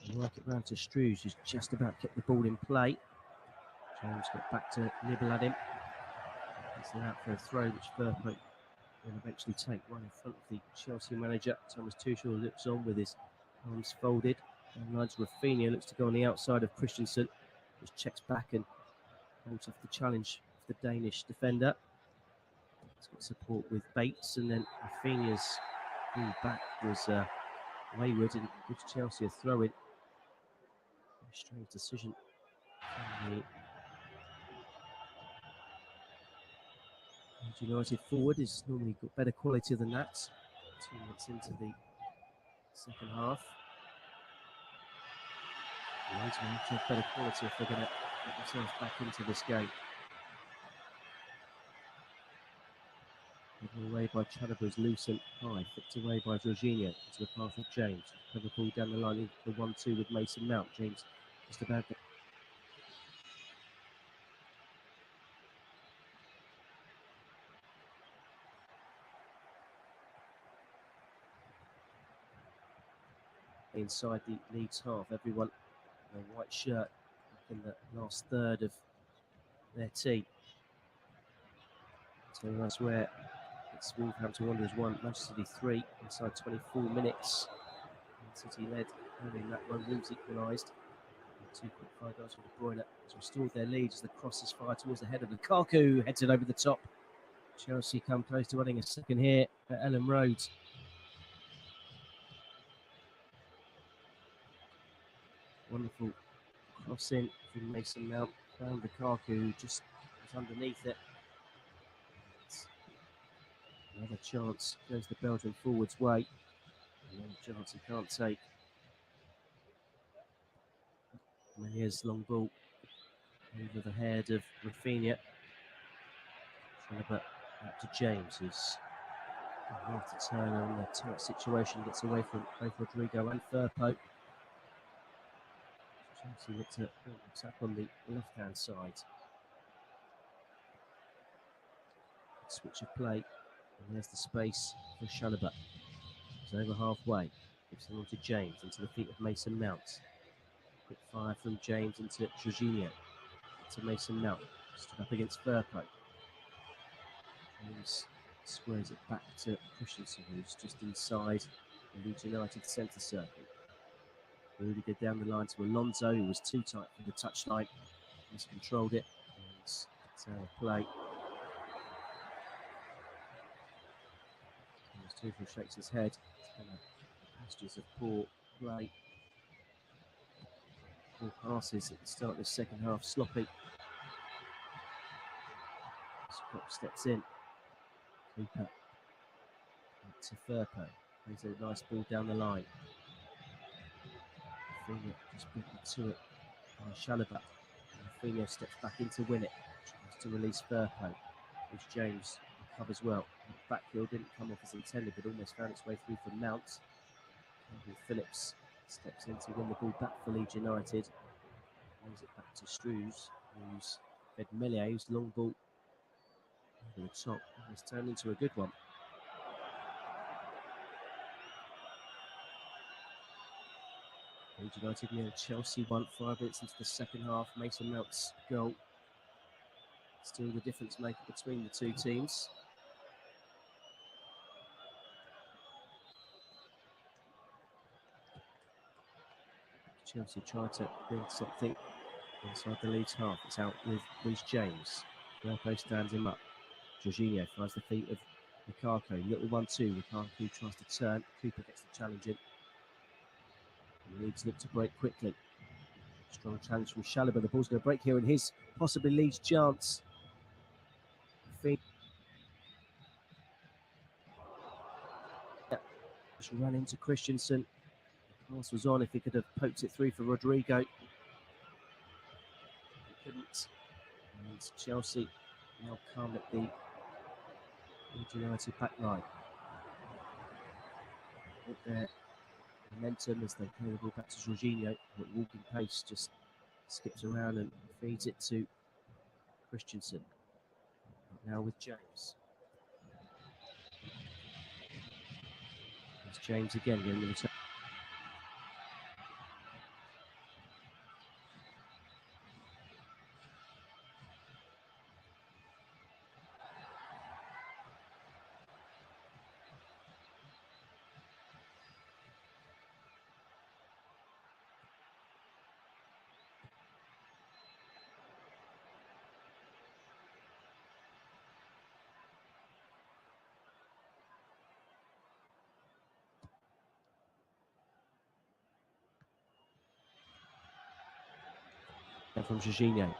And work it round to Strues, who's just about kept the ball in play. James got back to nibble at him. It's out for a throw, which Firpo will eventually take one in front of the Chelsea manager. Thomas Tuchel looks on with his arms folded. And lines Rafinha looks to go on the outside of Christensen, which checks back and holds off the challenge of the Danish defender. He's got support with Bates, and then Rafinha's ball back was wayward and gives Chelsea a throw in. Very strange decision from the United forward. Is normally got better quality than that. 2 minutes into the second half. Leeds will have to have better quality if they're going to get themselves back into this game. Given away by Chalobah is loose and high, flicked away by Jorginho into the path of James. Clever ball down the line into the 1-2 with Mason Mount. James just about inside the Leeds half. Everyone in a white shirt in the last third of their team. So that's where it's Wolverhampton Wanderers 1, Manchester City 3 inside 24 minutes. And City led early in that one. Wolves equalised. 2.5 goals for De Bruyne has restored their lead as the cross is fired towards the head of Lukaku, heads it over the top. Chelsea come close to winning a second here at Ellen Road. Wonderful crossing from Mason Mount. Found Lukaku, just was underneath it. Another chance goes the Belgian forward's way. Another chance he can't take. And here's long ball over the head of Rafinha. Chalobah out to James, who's half to turn on the tight situation, gets away from both Rodrigo and Firpo. Chelsea look to attack on the left-hand side. Switch of play, and there's the space for Chalobah. He's over halfway. Gives it on to James, into the feet of Mason Mount. Quick fire from James into Jorginho. To Mason Mount. Stood up against Firpo. James squares it back to Christensen, who's just inside the Leeds United centre circle. Rudiger down the line to Alonso, who was too tight for the touchline. He's controlled it. And it's out of play. Tuchel shakes his head. It's kind of pastures of poor play. Poor passes at the start of the second half, sloppy. Scott steps in. Cooper to Firpo. Plays a nice ball down the line. Rafinha just beaten to it by Chalobah. Rafinha steps back in to win it. Tries to release Firpo. Which James recovers well. The backfield didn't come off as intended, but almost found its way through from Mount. Phillips steps in to win the ball back for Leeds United. Plays it back to Struze, who's fed Melia, who's long ball over the top. It's turned into a good one. Leeds United near Chelsea 1, 5 minutes into the second half. Mason Mount's goal. Still the difference maker between the two teams. Chelsea tried to build something inside the Leeds half. It's out with Reece James. Verpo stands him up. Jorginho finds the feet of Lukaku. Little 1-2. Lukaku tries to turn. Cooper gets the challenge in. And Leeds look to break quickly. Strong challenge from Chalobah. The ball's going to break here, and his possibly Leeds chance. Just ran into Christensen. The pass was on if he could have poked it through for Rodrigo. He couldn't. And Chelsea now calm at the Leeds United back line. With their momentum as they play the ball back to Jorginho, at walking pace, just skips around and feeds it to Christensen. Now with James. It's James again getting the return. And from Jorginho.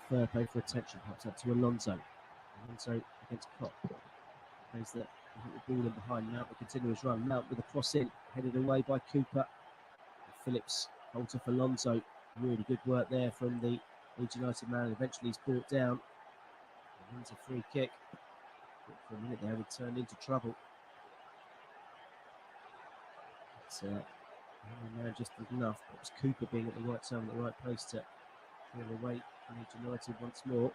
Fair play for attention, pops up to Alonso. Alonso against Kopp. Plays the ball in behind Mount, the continuous run. Mount with a cross in, headed away by Cooper. Phillips holds off Alonso. Really good work there from the Leeds United man. Eventually he's brought down. And wins a free kick. But for a minute there, he turned into trouble. But man just did enough. It was Cooper being at the right time, at the right place to clear away Leeds United once more.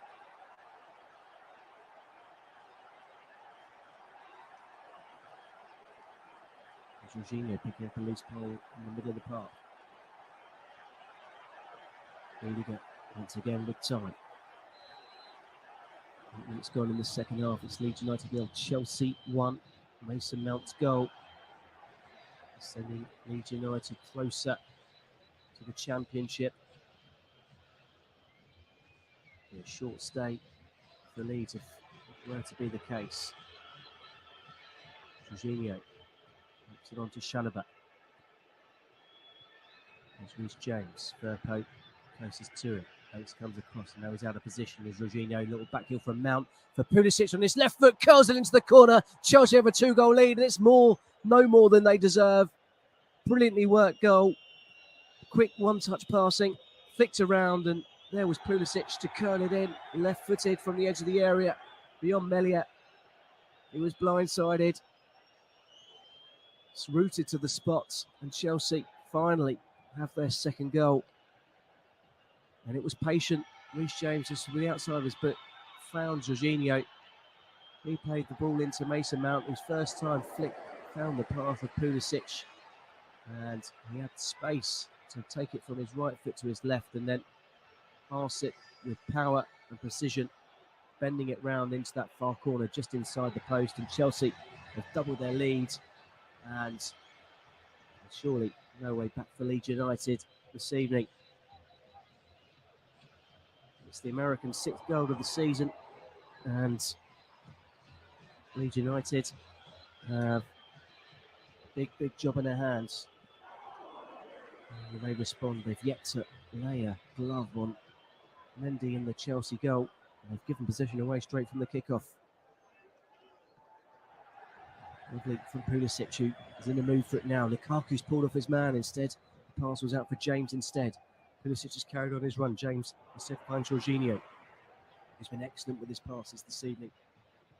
Jorginho picking up a loose ball in the middle of the park. Rudiger once again with time. It's gone in the second half. It's Leeds United 0, Chelsea 1. Mason Mount's goal sending Leeds United closer to the Championship. A short stay for Leeds if it were to be the case. Jorginho puts it on to Chalobah. There's Reece James. Verpo closest to him. Bates comes across and now he's out of position. There's Jorginho. Little back heel from Mount for Pulisic on his left foot. Curls it into the corner. Chelsea have a 2-goal lead, and it's no more than they deserve. Brilliantly worked goal. Quick one-touch passing. Flicked around, and there was Pulisic to curl it in, left-footed from the edge of the area, beyond Melia. He was blindsided. It's rooted to the spots, and Chelsea finally have their second goal. And it was patient. Reece James just from the outsiders, but found Jorginho. He played the ball into Mason Mount, whose first time flick found the path of Pulisic, and he had space to take it from his right foot to his left, and then pass it with power and precision, bending it round into that far corner just inside the post. And Chelsea have doubled their lead, and surely no way back for Leeds United this evening. It's the American 6th goal of the season, and Leeds United have a big job in their hands. And they respond. They've yet to lay a glove on Mendy in the Chelsea goal. They've given possession away straight from the kickoff. Lovely from Pulisic, who is in the mood for it now. Lukaku's pulled off his man instead. The pass was out for James instead. Pulisic has carried on his run. James instead finds Jorginho, who's been excellent with his passes this evening.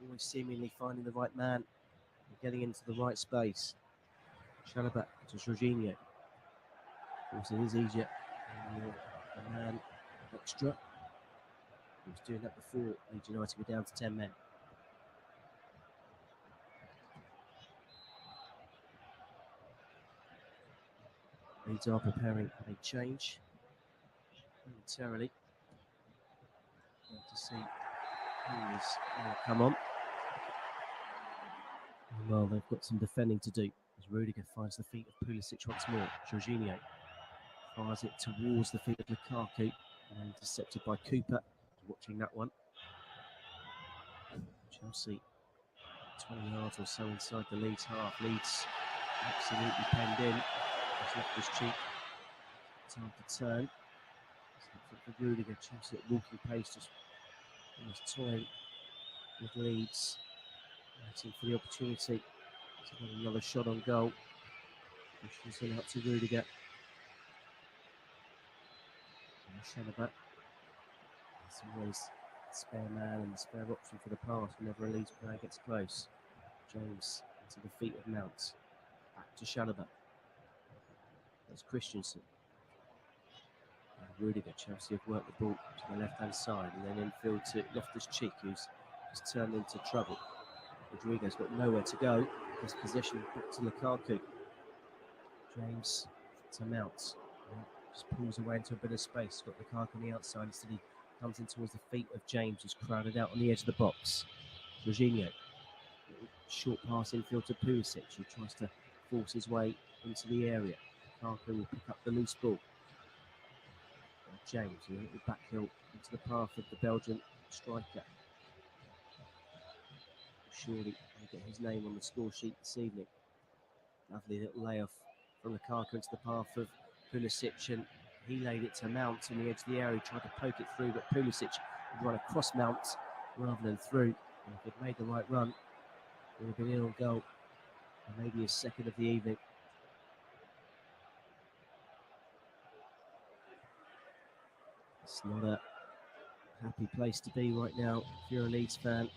Always seemingly finding the right man and getting into the right space. Chalobah to Jorginho. Of course, it is easier when you're a man extra. He was doing that before Leeds United were down to 10 men. Leeds are preparing a change momentarily. To see who is come on. Well, they've got some defending to do as Rudiger finds the feet of Pulisic once more. Jorginho fires it towards the feet of Lukaku and intercepted by Cooper. Watching that one. Chelsea 20 yards or so inside the Leeds half. Leeds absolutely penned in. He's left his cheek. Time to turn. For Rudiger, Chelsea at walking pace, just almost toying with Leeds, waiting for the opportunity to get another shot on goal. Pushes it out to Rudiger. Chalobah. It's always the spare man and the spare option for the pass whenever a Leeds player gets close. James into the feet of Mount. Back to Chalobah. That's Christensen. Rudiger, Chelsea have worked the ball to the left-hand side and then infield to Loftus-Cheek, who's turned into trouble. Rodrigo's got nowhere to go. His possession back to Lukaku. James to Mount. Just pulls away into a bit of space. Got Lukaku on the outside. Instead, he comes in towards the feet of James, who's crowded out on the edge of the box. Jorginho. Short pass infield to Pulisic, who tries to force his way into the area. Lukaku will pick up the loose ball. James, a little backhill into the path of the Belgian striker. Surely he'll get his name on the score sheet this evening. Lovely little layoff from Lukaku into the path of Pulisic, and he laid it to Mount on the edge of the area. He tried to poke it through, but Pulisic would run across Mount rather than through. And if he'd made the right run, it would have been in on goal, and maybe his second of the evening. It's not a happy place to be right now if you're a Leeds fan.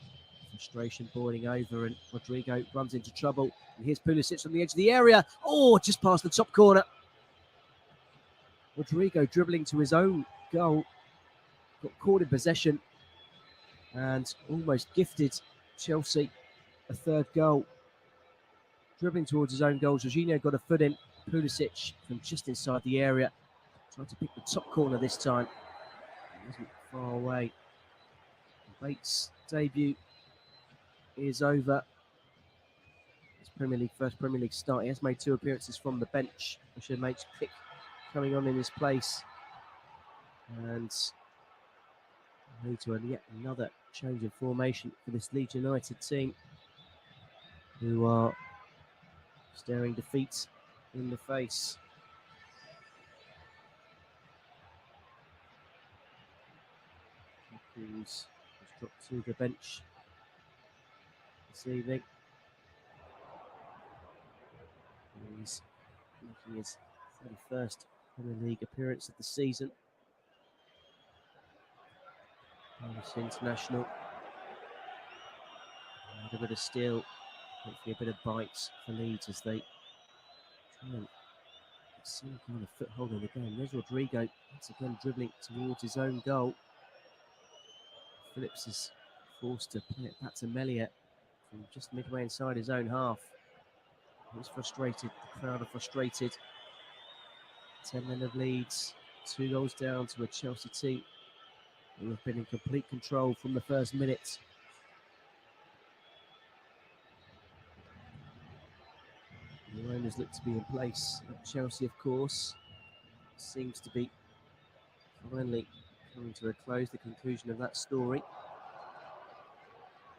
Frustration boiling over, and Rodrigo runs into trouble. And here's Pulisic on the edge of the area. Oh, just past the top corner. Rodrigo dribbling to his own goal. Got caught in possession and almost gifted Chelsea a third goal. Dribbling towards his own goal. Jorginho got a foot in. Pulisic from just inside the area. Tried to pick the top corner this time. Wasn't far away. Bates' debut is over. His first Premier League start. He has made 2 appearances from the bench. Richard makes Pick coming on in his place. And lead to yet another change in formation for this Leeds United team, who are staring defeat in the face. Cruz has dropped to the bench this evening. He's making his 31st Premier League appearance of the season. Irish international. And a bit of steel, hopefully a bit of bite for Leeds as they try and get some kind of foothold in the game. There's Rodrigo, once again dribbling towards his own goal. Phillips is forced to play it back to Melia from just midway inside his own half. He's frustrated, the crowd are frustrated. 10 men of Leeds, 2 goals down to a Chelsea team who have been in complete control from the first minute. The owners look to be in place at Chelsea, of course. Seems to be finally coming to a close, the conclusion of that story.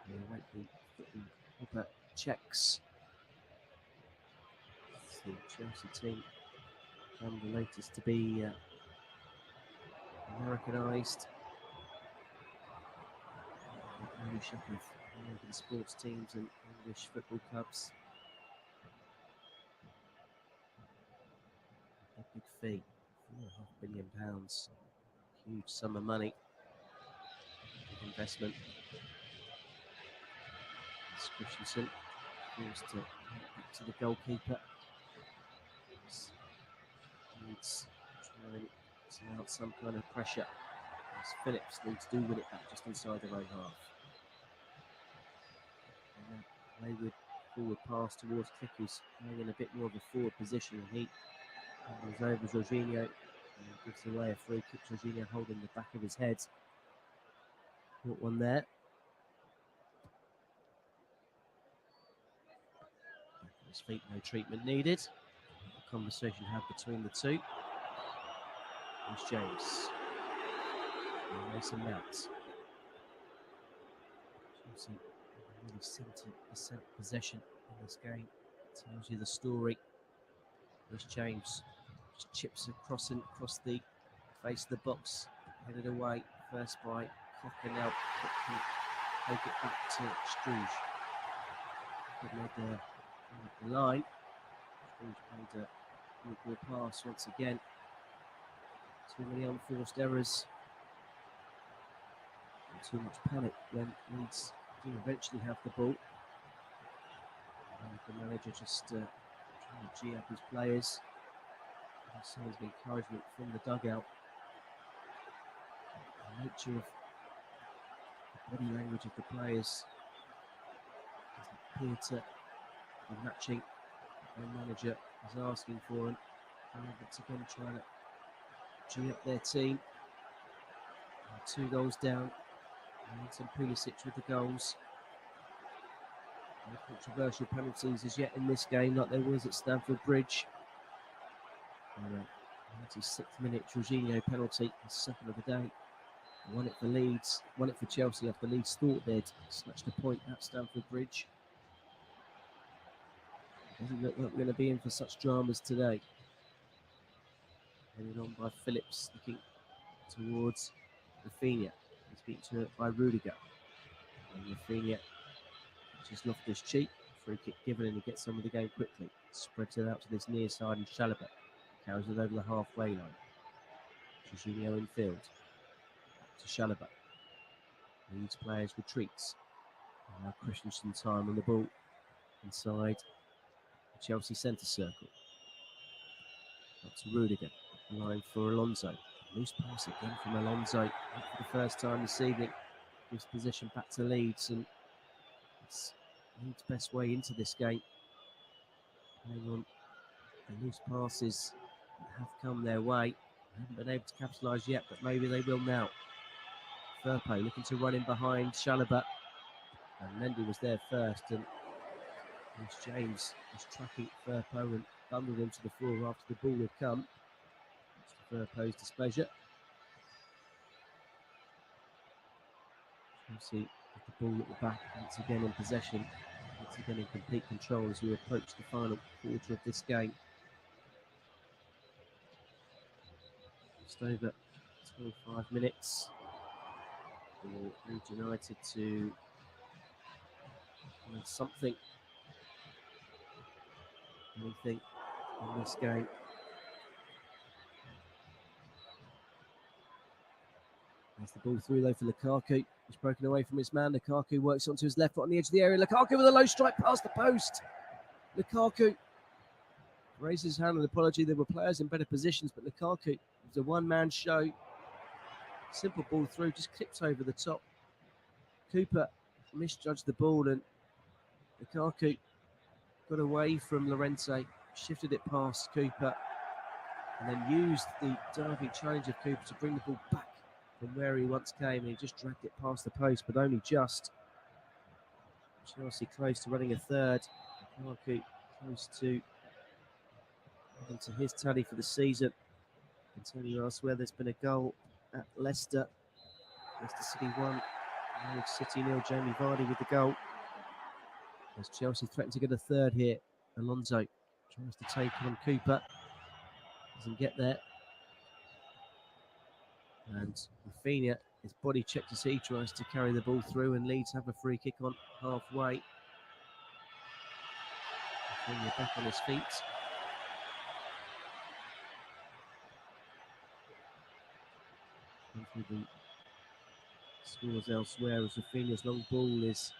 There won't be proper checks. The Chelsea team become the latest to be Americanized. The ownership of American sports teams and English football clubs. A big fee, £4.5 billion. Huge sum of money. Big investment. It's Christensen forced to back to the goalkeeper. Leeds trying to mount some kind of pressure. As Phillips needs to win it back just inside their own half. And that wayward forward pass towards Click, who's playing in a bit more of a forward position. He goes over Jorginho and gives away a free kick. Jorginho holding the back of his head. Caught one there. Back on his feet, no treatment needed. A conversation had between the two. Here's James. And Mason Mount. Chelsea really 70% possession in this game. Tells you the story. Here's James. Just chips across the face of the box. Headed away. First by Cocker, now quickly take it back to Struge. Good made the line. Struge made a good pass once again. Too many unforced errors. And too much panic when Leeds do eventually have the ball. And the manager just trying to G up his players. Signs of encouragement from the dugout. The nature of the body language of the players doesn't appear to be matching what the manager is asking for, and once again trying to G up their team. 2 goals down. And Pulisic with the goals. No controversial penalties as yet in this game, like there was at Stamford Bridge. 96th minute Jorginho penalty, the second of the day. Won it for Leeds, won it for Chelsea after Leeds thought they'd snatched a point at Stamford Bridge. Doesn't look like we're going to be in for such dramas today. Headed on by Phillips, looking towards Rafinha. He's beaten to it by Rudiger. And Rafinha just Loftus Cheek. Free kick given, and he gets on with the game quickly. Spreads it out to this near side, and Chalobah carries it over the halfway line. Jorginho in field. Back to Chalobah. Leeds players retreats. Now Christensen time on the ball inside the Chelsea centre circle. Up to Rudiger. Line for Alonso. Loose pass again from Alonso. For the first time this evening. Gives position back to Leeds, and it's Leeds' best way into this game. Playing on the loose passes that have come their way. Haven't been able to capitalise yet, but maybe they will now. Firpo looking to run in behind Chalobah. And Mendy was there first, and James was tracking Firpo and bundled him to the floor after the ball had come. It's to Firpo's displeasure. Chelsea with the ball at the back, once again in possession, once again in complete control as we approach the final quarter of this game. Just over 25 minutes for Leeds United to win something, anything in this game. There's the ball through though for Lukaku. He's broken away from his man. Lukaku works onto his left foot on the edge of the area. Lukaku with a low strike past the post. Lukaku raises his hand with apology. There were players in better positions, but Lukaku, it was a one-man show. Simple ball through, just clipped over the top. Cooper misjudged the ball, and Lukaku got away from Llorente, shifted it past Cooper, and then used the diving challenge of Cooper to bring the ball back from where he once came, and he just dragged it past the post, but only just. Chelsea close to running a third. Lukaku close to into his tally for the season. And tell you elsewhere, there's been a goal at Leicester. Leicester City 1, Norwich City 0. Jamie Vardy with the goal. As Chelsea threaten to get a third here. Alonso tries to take on Cooper. Doesn't get there. And Rafinha, his body checked as he tries to carry the ball through, and Leeds have a free kick on halfway. Rafinha back on his feet. The scores elsewhere as Rafinha's long ball is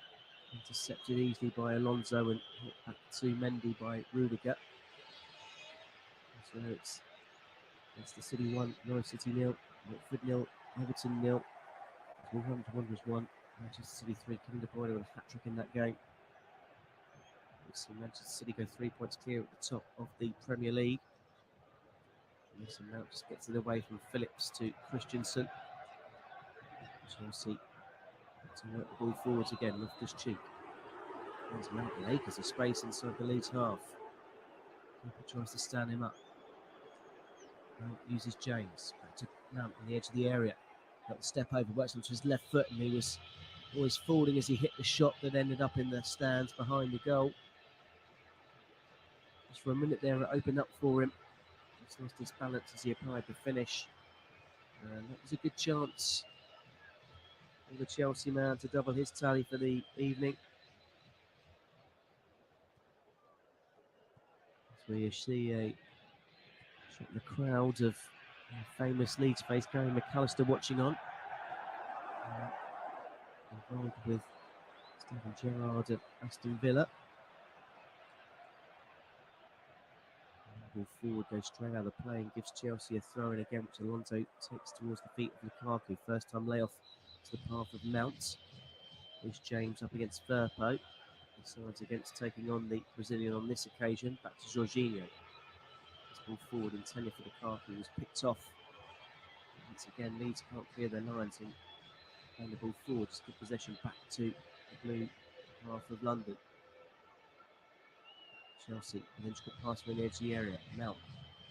intercepted easily by Alonso and hit back to Mendy by Rudiger. So it's Leicester City 1, Norwich City 0, Watford 0, Everton 0, Wolverhampton Wanderers 1, Manchester City 3. Kevin De Bruyne with a hat-trick in that game. We've seen Manchester City go 3 points clear at the top of the Premier League. Mason Mount just gets it away from Phillips to Christensen. Chelsea to work the ball forwards again. Loftus-Cheek. There's Mount and acres of space inside the Leeds half. Keeper tries to stand him up. Mount uses James. Back to Mount on the edge of the area. Got the step over, works onto his left foot, and he was always falling as he hit the shot that ended up in the stands behind the goal. Just for a minute there, it opened up for him. Just lost his balance as he applied the finish. And that was a good chance for the Chelsea man to double his tally for the evening. So you see the crowd of famous Leeds face Gary McAllister watching on. Involved with Steven Gerrard of Aston Villa. Ball forward, goes straight out of the play and gives Chelsea a throw in again, which Alonso takes towards the feet of Lukaku. First time layoff to the path of Mount. There's James up against Firpo. Decides against taking on the Brazilian on this occasion. Back to Jorginho. This ball forward intended for Lukaku was picked off. Once again, Leeds can't clear their lines and playing the ball forward. Just good possession back to the blue half of London. Chelsea, and then just got past from the edge of the area. Mount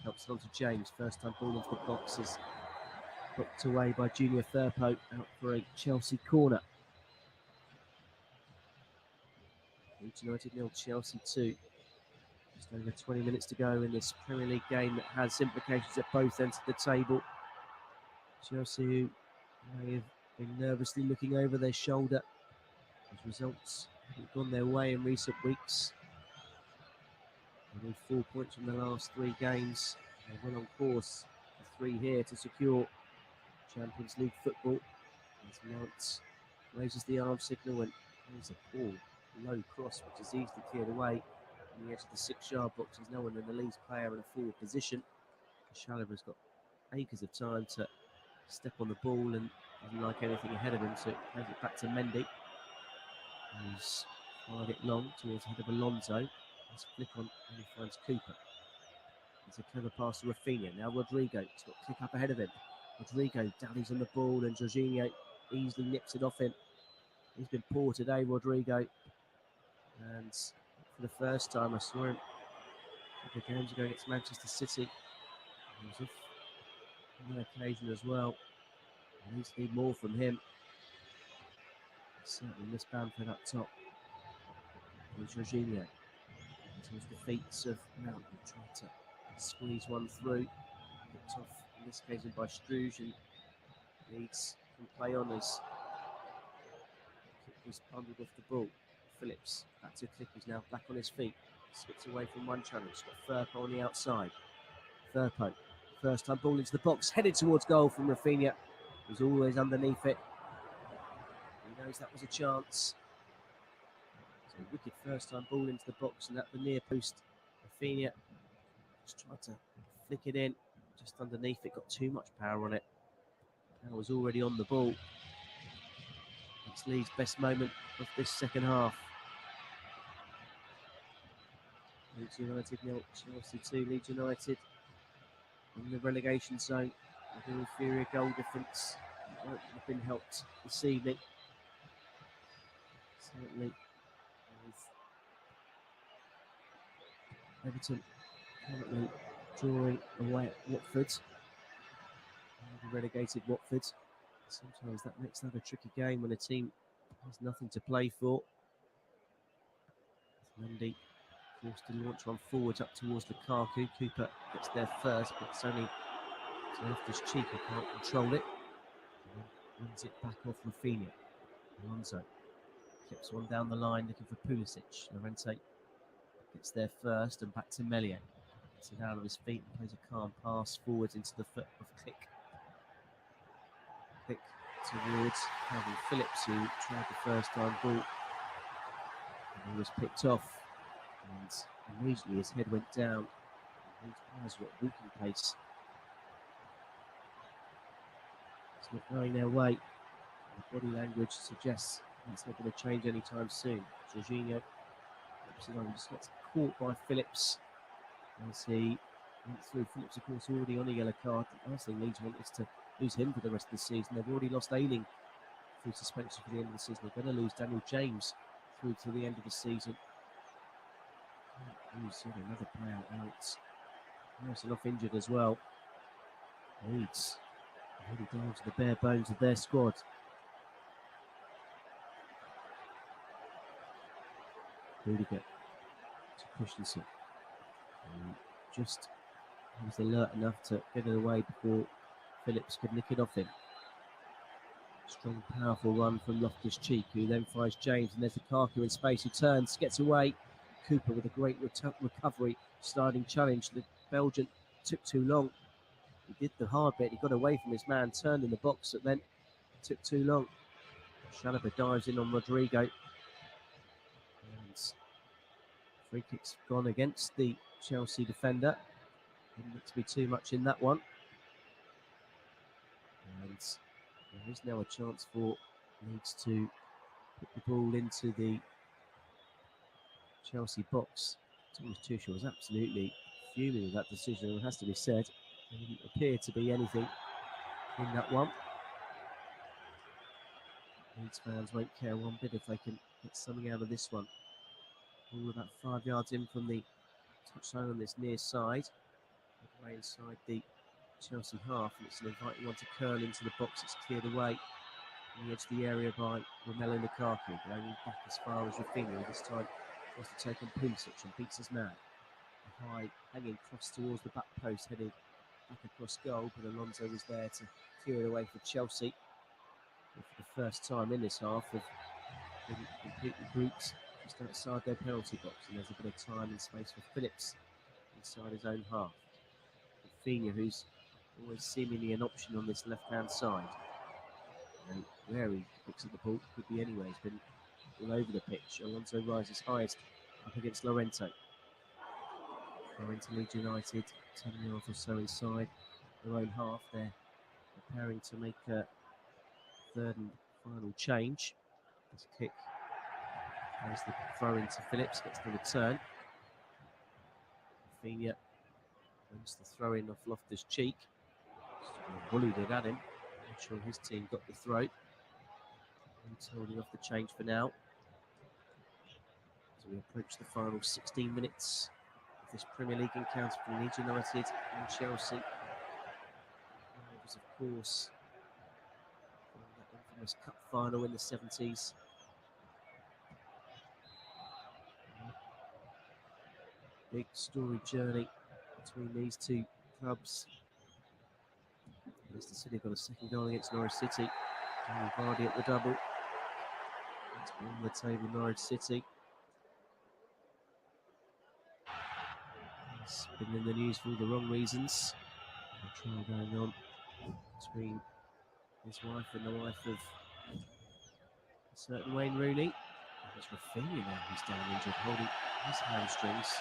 helps it on to James. First time ball into the box is booked away by Junior Firpo out for a Chelsea corner. Leeds United 0, Chelsea 2. Just over 20 minutes to go in this Premier League game that has implications at both ends of the table. Chelsea, who may have been nervously looking over their shoulder as results haven't gone their way in recent weeks. They need 4 points from the last 3 games. They're well on course for 3 here to secure Champions League football. As Mount raises the arm signal and plays a poor low cross, which is easily cleared away on the edge of the 6-yard box. There's no one in the Leeds player in a forward position. Chalobah's got acres of time to step on the ball and doesn't like anything ahead of him, so it plays it back to Mendy, who's fired it long towards the head of Alonso. Let's flick on and he finds Cooper. It's a clever pass to Rafinha. Now Rodrigo, he's got a kick up ahead of him. Rodrigo dallies on the ball and Jorginho easily nips it off him. He's been poor today, Rodrigo. And for the first time I saw him a couple of games ago against Manchester City. He was off on that occasion as well. At least need more from him. Certainly Miss Bamford up top. And Jorginho. Towards the feet of Mount, trying to squeeze one through. Picked off in this occasion by Struge, and Leeds can play on as Kick was bundled off the ball. Phillips back to Kick, who's now back on his feet. Skips away from one challenge. Got Firpo on the outside. Firpo, first time ball into the box, headed towards goal from Rafinha, who's always underneath it. He knows that was a chance. So a wicked first time ball into the box and at the near post. Rafinha just tried to flick it in just underneath it, got too much power on it. Power was already on the ball. It's Leeds' best moment of this second half. Leeds United 0, Chelsea 2. Leeds United in the relegation zone with an inferior goal difference. Won't have been helped this evening. Certainly with Everton currently drawing away at Watford. The relegated Watford. Sometimes that makes that a tricky game when a team has nothing to play for. Mendy forced to launch one forwards up towards Lukaku. Cooper gets there first, but it's only to Loftus Cheek who can't control it. Runs it back off Rafinha. Alonso flips one down the line looking for Pulisic. Llorente gets there first and back to Meslier. Gets it out of his feet and plays a calm pass forwards into the foot of Click. Click towards Calvin Phillips, who tried the first time ball. And he was picked off. And immediately his head went down. These players were at walking pace. It's not going their way. The body language suggests it's not going to change anytime soon. Jorginho just gets caught by Phillips as he went through. Phillips, of course, already on a yellow card. The last thing Leeds want is to lose him for the rest of the season. They've already lost Ayling through suspension for the end of the season. They're going to lose Daniel James through to the end of the season. Lose another player out. Harrison off injured as well. Leeds really down to the bare bones of their squad. Rudiger to Christensen. Just he was alert enough to get it away before Phillips could nick it off him. Strong, powerful run from Loftus Cheek, who then finds James, and there's Lukaku in space, who turns, gets away. Cooper with a great recovery, sliding challenge. The Belgian took too long. He did the hard bit, he got away from his man, turned in the box, but then it took too long. Chalobah dives in on Rodrigo. And free kick's gone against the Chelsea defender. Didn't look to be too much in that one. And there is now a chance for Leeds to put the ball into the Chelsea box. Thomas Tuchel was absolutely fuming with that decision, it has to be said. There didn't appear to be anything in that one. Leeds fans won't care one bit if they can get something out of this one. All about 5 yards in from the touchline on this near side. Way inside the Chelsea half, and it's an inviting one to curl into the box. It's cleared away on the edge of the area by Romelu Lukaku, going back as far as Rafinha. This time wants to take on Pulisic and beats his man. A high hanging cross towards the back post, headed back across goal, but Alonso was there to clear it away for Chelsea. And for the first time in this half, they've been completely grouped just outside their penalty box, and there's a bit of time and space for Phillips inside his own half. Rafinha, who's always seemingly an option on this left-hand side. And where he picks up the ball could be anywhere. He's been all over the pitch. Alonso rises highest up against Llorente. Llorente, Leeds United, 10 yards or so inside their own half. They're preparing to make a third and final change. This kick plays the throw into Phillips, gets the return. Rafinha wins the throw in off Loftus Cheek. Bullied it at him. Not sure his team got the throw. He's holding off the change for now. As we approach the final 16 minutes of this Premier League encounter for Leeds United and Chelsea. It was, of course, that infamous cup final in the 70s. Big story journey between these two clubs. Leicester City got a second goal against Norwich City. Jamie Vardy at the double. It's on the table, Norwich City. It's been in the news for all the wrong reasons. A trial going on between his wife and the wife of a certain Wayne Rooney. It's Rafinha now who's down injured, holding his hamstrings.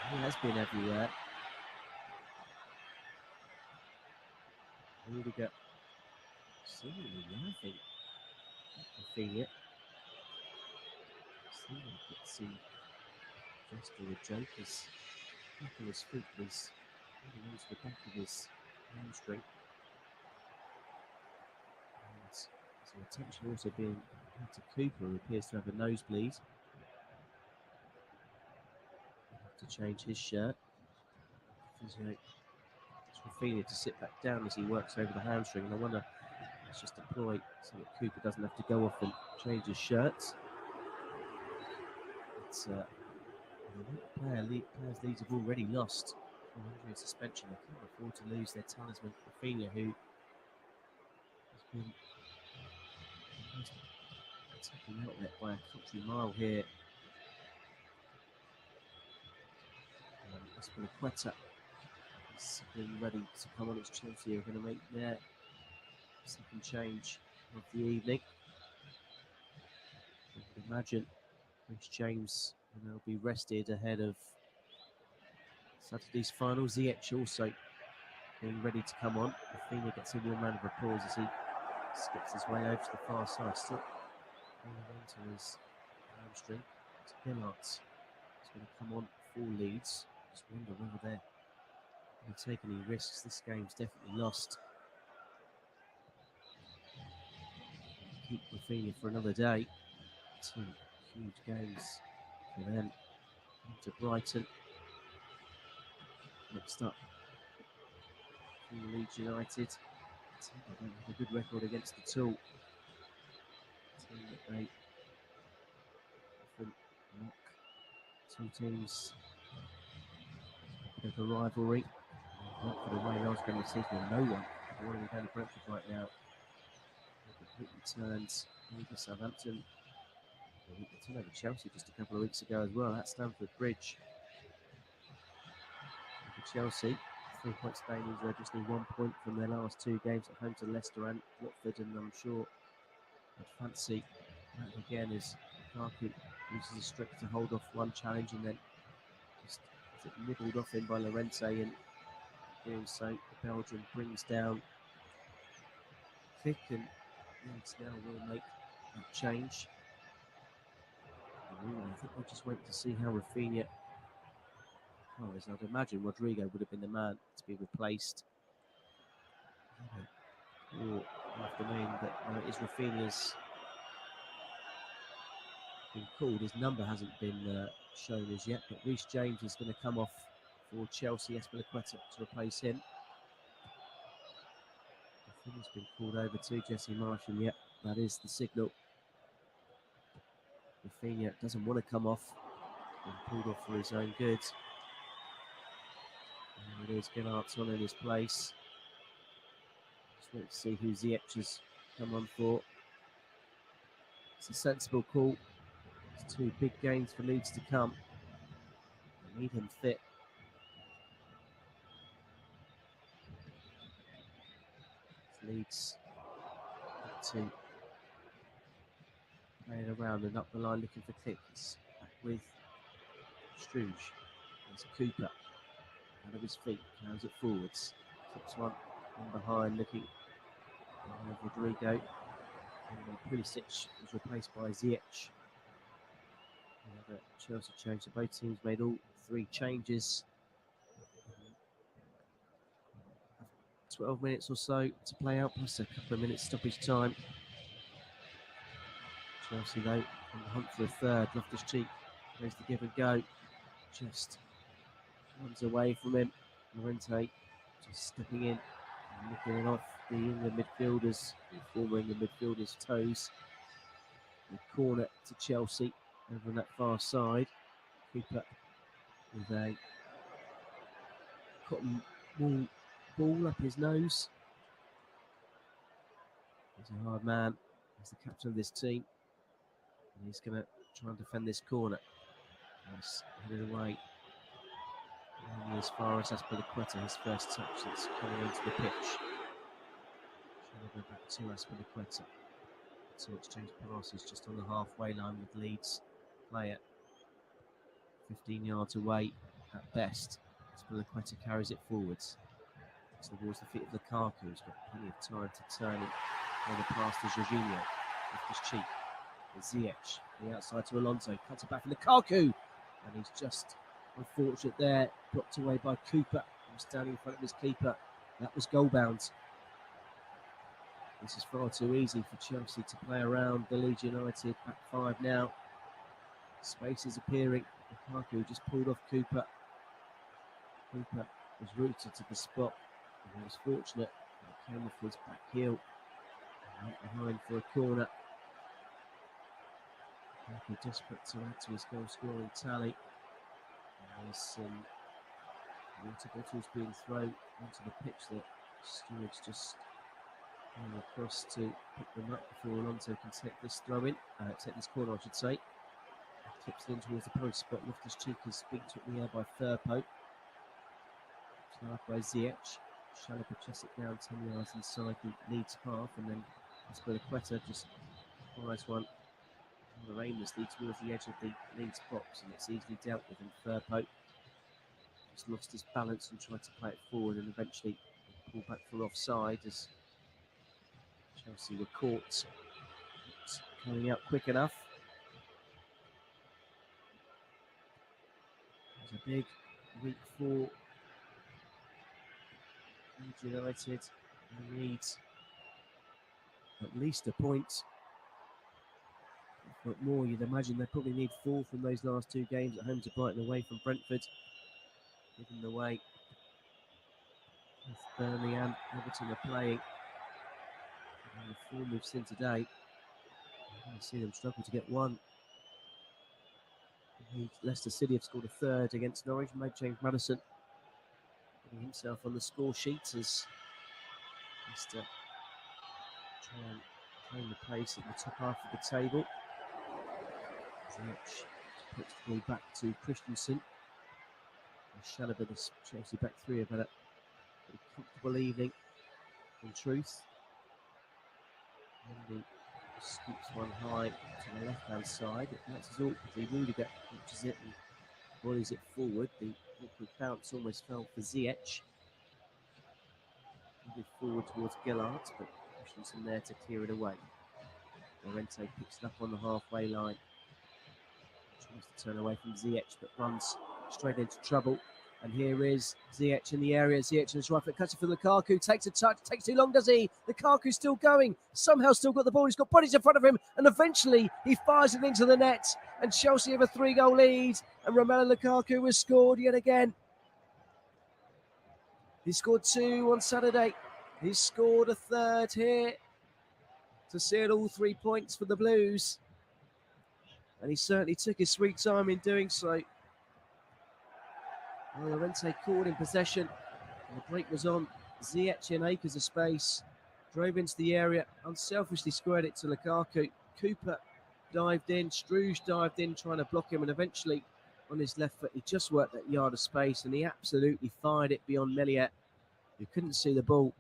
He has been everywhere. Rudiger seemingly laughing at Rafinha. Seemingly gets him just for a joke. His back of his foot was holding onto the back of his hamstring. And some attention also being paid to Cooper, who appears to have a nosebleed. He'll have to change his shirt. Physio Rafinha to sit back down as he works over the hamstring, and I wonder if it's just a ploy so that Cooper doesn't have to go off and change his shirts. It's Players Leeds have already lost from injury and suspension. They can't afford to lose their talisman, Rafinha, who has been taken out there by a country mile here. Aspilicueta is being ready to come on. It's Chelsea are going to make their second change of the evening. I would imagine Rhys James will be rested ahead of Saturday's final. Ziyech also being ready to come on. Rafinha gets a warm round of applause as he skips his way over to the far side. Still holding on to his hamstring. Pillards is going to come on for Leeds. Just wonder whether they're going to take any risks. This game's definitely lost. Keep Rafinha for another day. Two huge games for them. To Brighton. Next up, for Leeds United. They don't have a good record against the Tool. Team that they often knock. Two teams with a rivalry. Not for the way last game of the season, no one wanting down to Brentford right now. They completely turned over Southampton. They turned over Chelsea just a couple of weeks ago as well at Stamford Bridge. For Chelsea, 3 points standings. They just need 1 point from their last two games at home to Leicester and Watford, and I'm sure I'd fancy that again as Lukaku uses his strength to hold off one challenge and then just gets it nibbled off him by Llorente, and doing so the Belgian brings down Thick, and Leeds now will make that change. I think we'll just wait to see how Rafinha as I'd imagine Rodrigo would have been the man to be replaced. Or afternoon, but it is Rafinha's been called. His number hasn't been shown as yet, but Rhys James is going to come off for Chelsea. Aspilicueta to replace him. Rafinha's been called over to Jesse Marsh, and yet that is the signal. Rafinha doesn't want to come off and pulled off for his own good. And it is Gennard's on in his place. Just wait to see who Ziyech has come on for. It's a sensible call. It's two big games for Leeds to come. They need him fit. Leeds to play it around and up the line looking for kicks. Back with Struge. There's Cooper. Out of his feet, carries it forwards. Kicks one in behind, looking at Rodrigo. And Pulisic was replaced by Ziyech. Another Chelsea change. So both teams made all three changes. 12 minutes or so to play out, plus a couple of minutes stoppage time. Chelsea, though, on the hunt for a third. Loftus-Cheek goes to give and go. Just runs away from him. Llorente just stepping in and looking it off the England midfielders, former England midfielders' toes. The corner to Chelsea over on that far side. Cooper with a cotton wool ball up his nose. He's a hard man. He's the captain of this team. And he's going to try and defend this corner. Nice, headed away. Only as far as Aspilicueta, his first touch that's coming onto the pitch. Trying to go back to Aspilicueta. To exchange passes just on the halfway line with Leeds player 15 yards away at best. Aspilicueta carries it forwards towards the feet of Lukaku, who's got plenty of time to turn it on the pass to Jorginho. With his cheek. Ziyech, the outside to Alonso, cuts it back for Lukaku, and he's just unfortunate there, blocked away by Cooper, who's standing in front of his keeper. That was goal bound. This is far too easy for Chelsea to play around the Leeds United back five now. Space is appearing. Lukaku just pulled off Cooper. Cooper was rooted to the spot, and he was fortunate that he came off his back heel. Right behind for a corner. Lukaku desperate to add to his goal scoring tally. There's some water bottles being thrown onto the pitch that stewards just going across to pick them up before Alonso can take this throw in, take this corner, I should say. Tips it in towards the post, but Loftus-Cheek is being took in the air by Firpo. It's by Ziyech. Chalobah chests it down 10 yards inside the Leeds half, and then Azpilicueta just fires one rather aimlessly towards the edge of the Leeds box, and it's easily dealt with. And Firpo just lost his balance and tried to play it forward, and eventually pulled back for offside as Chelsea were caught coming out quick enough. It was a big week for Leeds United. They need at least a point. If not more, you'd imagine they probably need 4 from those last 2 games, at home to Brighton, away from Brentford. Given the way both Burnley and Everton are playing, and the form we've seen today, you see them struggle to get one. Leicester City have scored a third against Norwich, made James Maddison putting himself on the score sheet as Leicester try and claim the place at the top half of the table. Ziyech puts the ball back to Christensen. Chalobah, the Chelsea back three, have had a comfortable evening, in truth. Mendy scoops one high to the left-hand side. That's his awkwardly. Rudiger catches it and volleys it forward. The awkward bounce almost fell for Ziyech. Moving forward towards Gillard, but Christensen there to clear it away. Llorente picks it up on the halfway line. Tries to turn away from Ziyech, but runs straight into trouble. And here is Ziyech in the area. Ziyech in his right foot, cuts it for Lukaku, takes a touch, takes too long, does he? Lukaku's still going, somehow still got the ball, he's got bodies in front of him, and eventually he fires it into the net, and Chelsea have a 3-goal lead, and Romelu Lukaku has scored yet again. He scored 2 on Saturday, he's scored a third here to seal all 3 points for the Blues, and he certainly took his sweet time in doing so. Well, Llorente caught in possession, and the break was on. Ziyech in acres of space, drove into the area, unselfishly squared it to Lukaku. Cooper dived in, Struge dived in, trying to block him, and eventually on his left foot, he just worked that yard of space, and he absolutely fired it beyond Melier, who couldn't see the ball.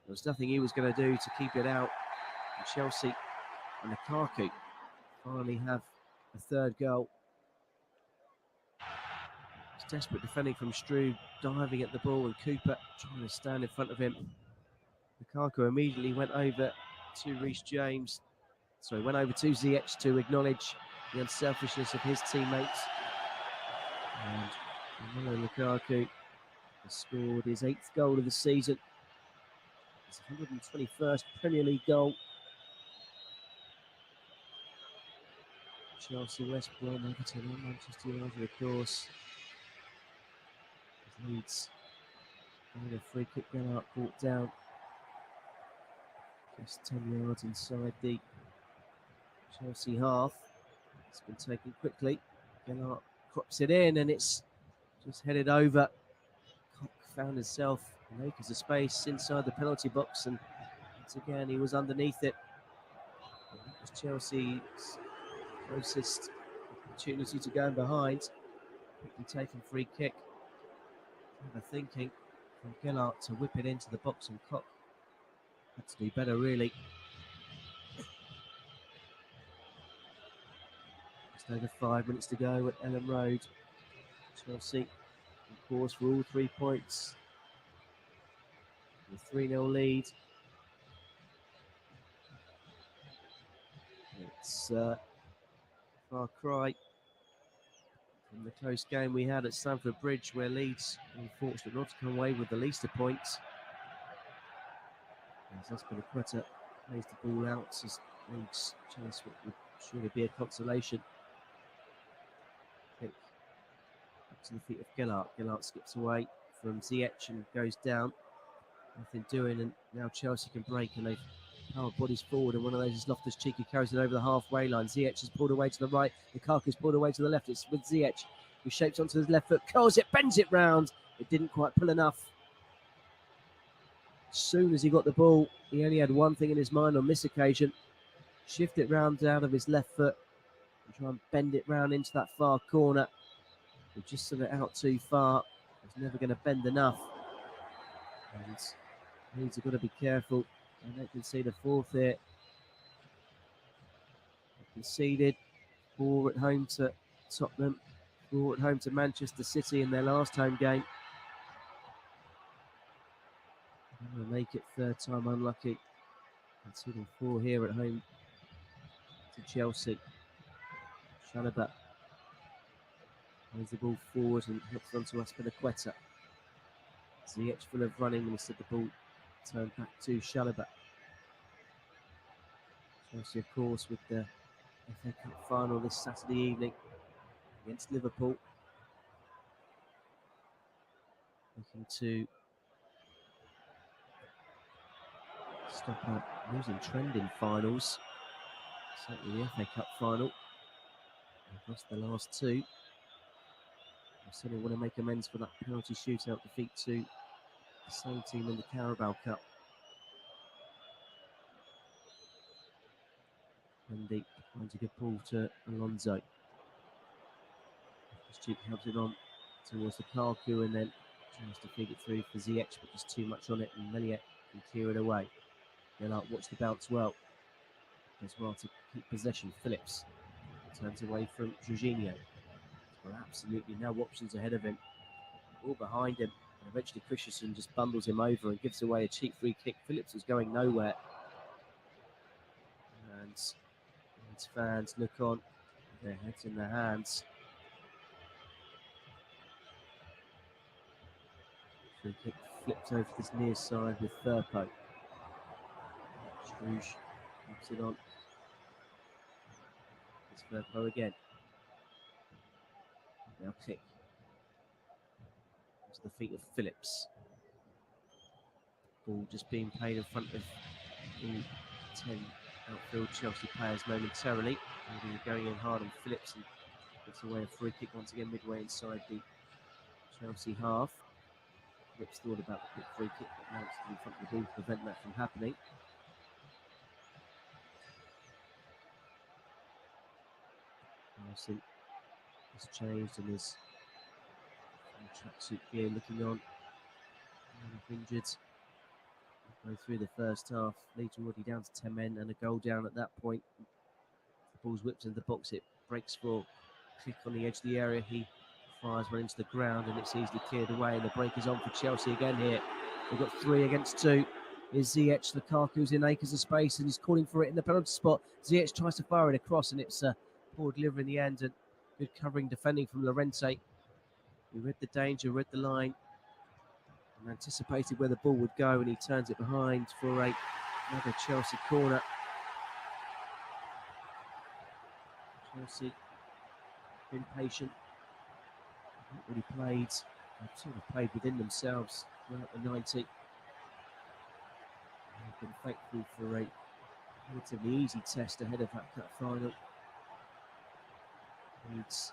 There was nothing he was going to do to keep it out. And Chelsea and Lukaku finally have a third goal. Desperate defending from Struve, diving at the ball, and Cooper trying to stand in front of him. Lukaku immediately went over to Reece James. Sorry, went over to Ziyech to acknowledge the unselfishness of his teammates. And Romelu Lukaku has scored his 8th goal of the season. His 121st Premier League goal. Chelsea, West Brom, Everton, and Manchester United, of course. Leeds and a free kick Gellert brought down just 10 yards inside the Chelsea half. It's been taken quickly. Gellert crops it in and it's just headed over. Koch found himself in acres of space inside the penalty box, and once again he was underneath it. And that was Chelsea's closest opportunity to go in behind. Quickly taken free kick. Clever thinking from Gellert to whip it into the box, and Koch had to do better, really. Just over 5 minutes to go at Ellen Road. Chelsea, of course, for all 3 points. The 3-0 lead. It's a far cry from the close game we had at Stamford Bridge, where Leeds were unfortunate not to come away with the least of points. As Azpilicueta plays the ball out, as Leeds chance what would surely be a consolation. Kick up to the feet of Gellert. Gellert skips away from Ziyech and goes down. Nothing doing, and now Chelsea can break, and they've powered bodies forward, and one of those is Loftus-Cheek, who carries it over the halfway line. Ziyech is pulled away to the right, Lukaku's pulled away to the left. It's with Ziyech. who shapes onto his left foot, curls it, bends it round. It didn't quite pull enough. As soon as he got the ball, he only had one thing in his mind on this occasion. Shift it round out of his left foot and try and bend it round into that far corner. He just sent it out too far. It's never going to bend enough. And Leeds have got to be careful. And they concede a fourth here. They conceded 4 at home to Tottenham, 4 at home to Manchester City in their last home game. They'll make it third time unlucky. Conceding 4 here at home to Chelsea. Chalobah plays the ball forward and hooks onto Aspilicueta. Ziyech full of running, and instead the ball turned back to Chalobah. Chelsea, of course, with the FA Cup final this Saturday evening against Liverpool. Looking to stop a losing trend in finals. Certainly the FA Cup final. They've lost the last 2. They certainly want to make amends for that penalty shootout defeat to the same team in the Carabao Cup. Mendy finds a good ball to Alonso. Duke helps it on towards Lukaku and then tries to feed it through for Ziyech, but there's too much on it and Meliet can clear it away. They'll watch the bounce well. As well to keep possession. Phillips turns away from Jorginho. Well, absolutely no options ahead of him. All behind him. And eventually Christensen just bundles him over and gives away a cheap free kick. Phillips was going nowhere. And his fans look on with their heads in their hands. Free kick flipped over this near side with Firpo. Struge keeps it on. It's Firpo again. Now kick to the feet of Phillips. Ball just being played in front of the 10 outfield Chelsea players momentarily. Maybe going in hard on Phillips and gets away a free kick once again midway inside the Chelsea half. Phillips thought about the quick free kick, but now it's in front of the ball to prevent that from happening. Nelson has changed and is in tracksuit gear looking on. Injured. Go through the first half. Leeds already down to 10 men and a goal down at that point. The ball's whipped into the box. It breaks for Click on the edge of the area. He fires one into the ground and it's easily cleared away. And the break is on for Chelsea again here. They've got 3 against 2. Is Ziyech. Lukaku's in acres of space and he's calling for it in the penalty spot. Ziyech tries to fire it across and it's a poor delivery in the end and good covering defending from Llorente. He read the danger, read the line, and anticipated where the ball would go, and he turns it behind for another Chelsea corner. Chelsea been patient, not really played. They've sort of played within themselves throughout the 90. They've been thankful for a relatively easy test ahead of that cup final. Leeds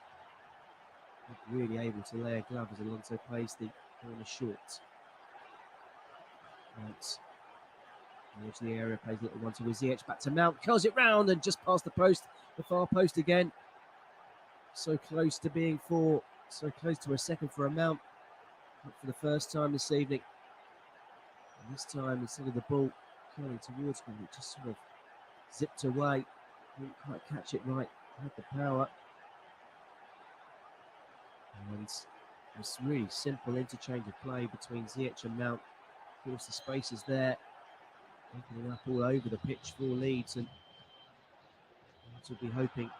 not really able to lay a glove as Alonso plays the corner short. Right. The edge of the area, plays a little one to Ziyech, back to Mount, curls it round and just past the post, the far post again. So close to being 4, so close to a second for a Mount. Not for the first time this evening. And this time, instead of the ball curling towards him, it just sort of zipped away. Didn't quite catch it right, had the power. And it's really simple interchange of play between Ziyech and Mount. Of course, the space is there, opening up all over the pitch for Leeds, and Leeds will be hoping.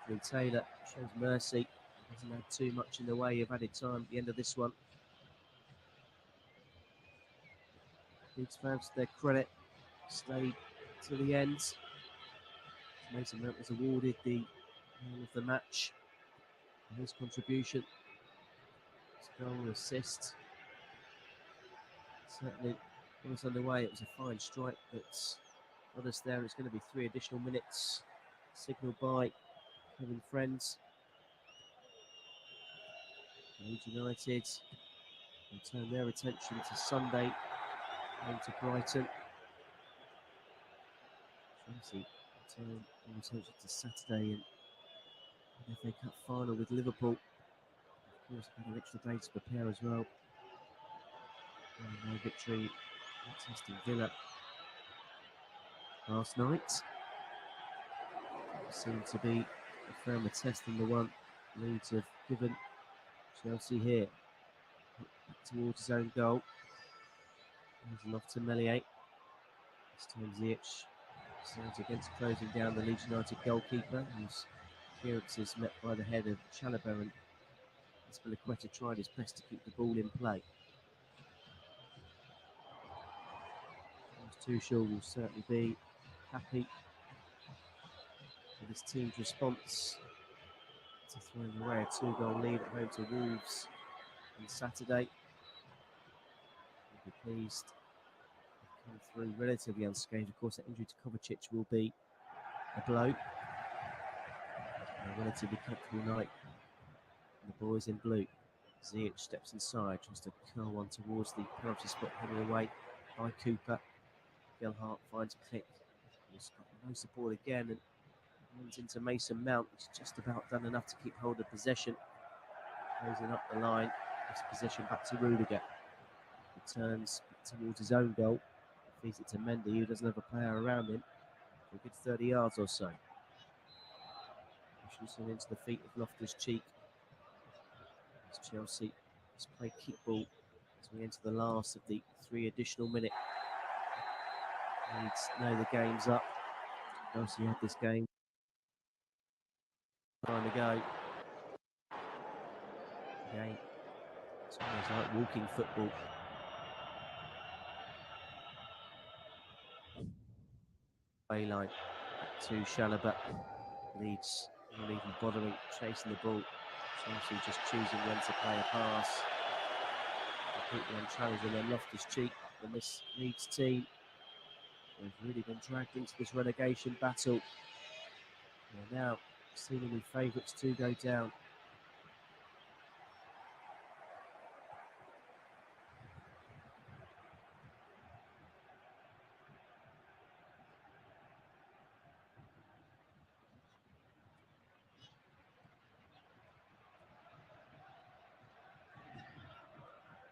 Hopefully Taylor shows mercy, hasn't had too much in the way of added time at the end of this one. Leeds fans, to their credit, stayed to the end. Mason Mount was awarded the man of the match for his contribution. His goal and assist. Certainly, when it was underway, it was a fine strike that got us there. It's going to be 3 additional minutes, signalled by Kevin Friends. Leeds United will turn their attention to Sunday, home to Brighton. Chelsea turn their attention to Saturday and the FA Cup final with Liverpool. Of course, had an extra day to prepare as well. No victory at Aston Villa last night. It seemed to be a firmer test than the one Leeds have given Chelsea here. Back towards his own goal. There's enough to Melier. This time Ziyech stands against closing down the Leeds United goalkeeper, whose appearances met by the head of Chalobah, and Azpilicueta tried his best to keep the ball in play. Tuchel will certainly be happy with his team's response to throwing away a 2-goal lead at home to Wolves on Saturday. He'll be pleased to come through relatively unscathed. Of course, that injury to Kovacic will be a blow. A relatively comfortable night. And the boys in blue. Ziyech steps inside, tries to curl one towards the penalty spot, headed away by Cooper. Gelhardt finds Click. He's got no support again and runs into Mason Mount. He's just about done enough to keep hold of possession. Closing up the line. Gets possession back to Rudiger. Returns towards his own goal. Feeds it to Mendy, who doesn't have a player around him for a good 30 yards or so. Pushes him into the feet of Loftus-Cheek. As Chelsea has played kickball as we enter the last of the 3 additional minutes. Leeds know the game's up. Chelsea had this game time ago. Again, it's almost like walking football. Bayline back to Chalobah. Leeds not even bothering chasing the ball. Chelsea just choosing when to play a pass. Completely unchallenged, and then Loftus-Cheek and this Leeds team have really been dragged into this relegation battle. They're now seemingly favourites to go down.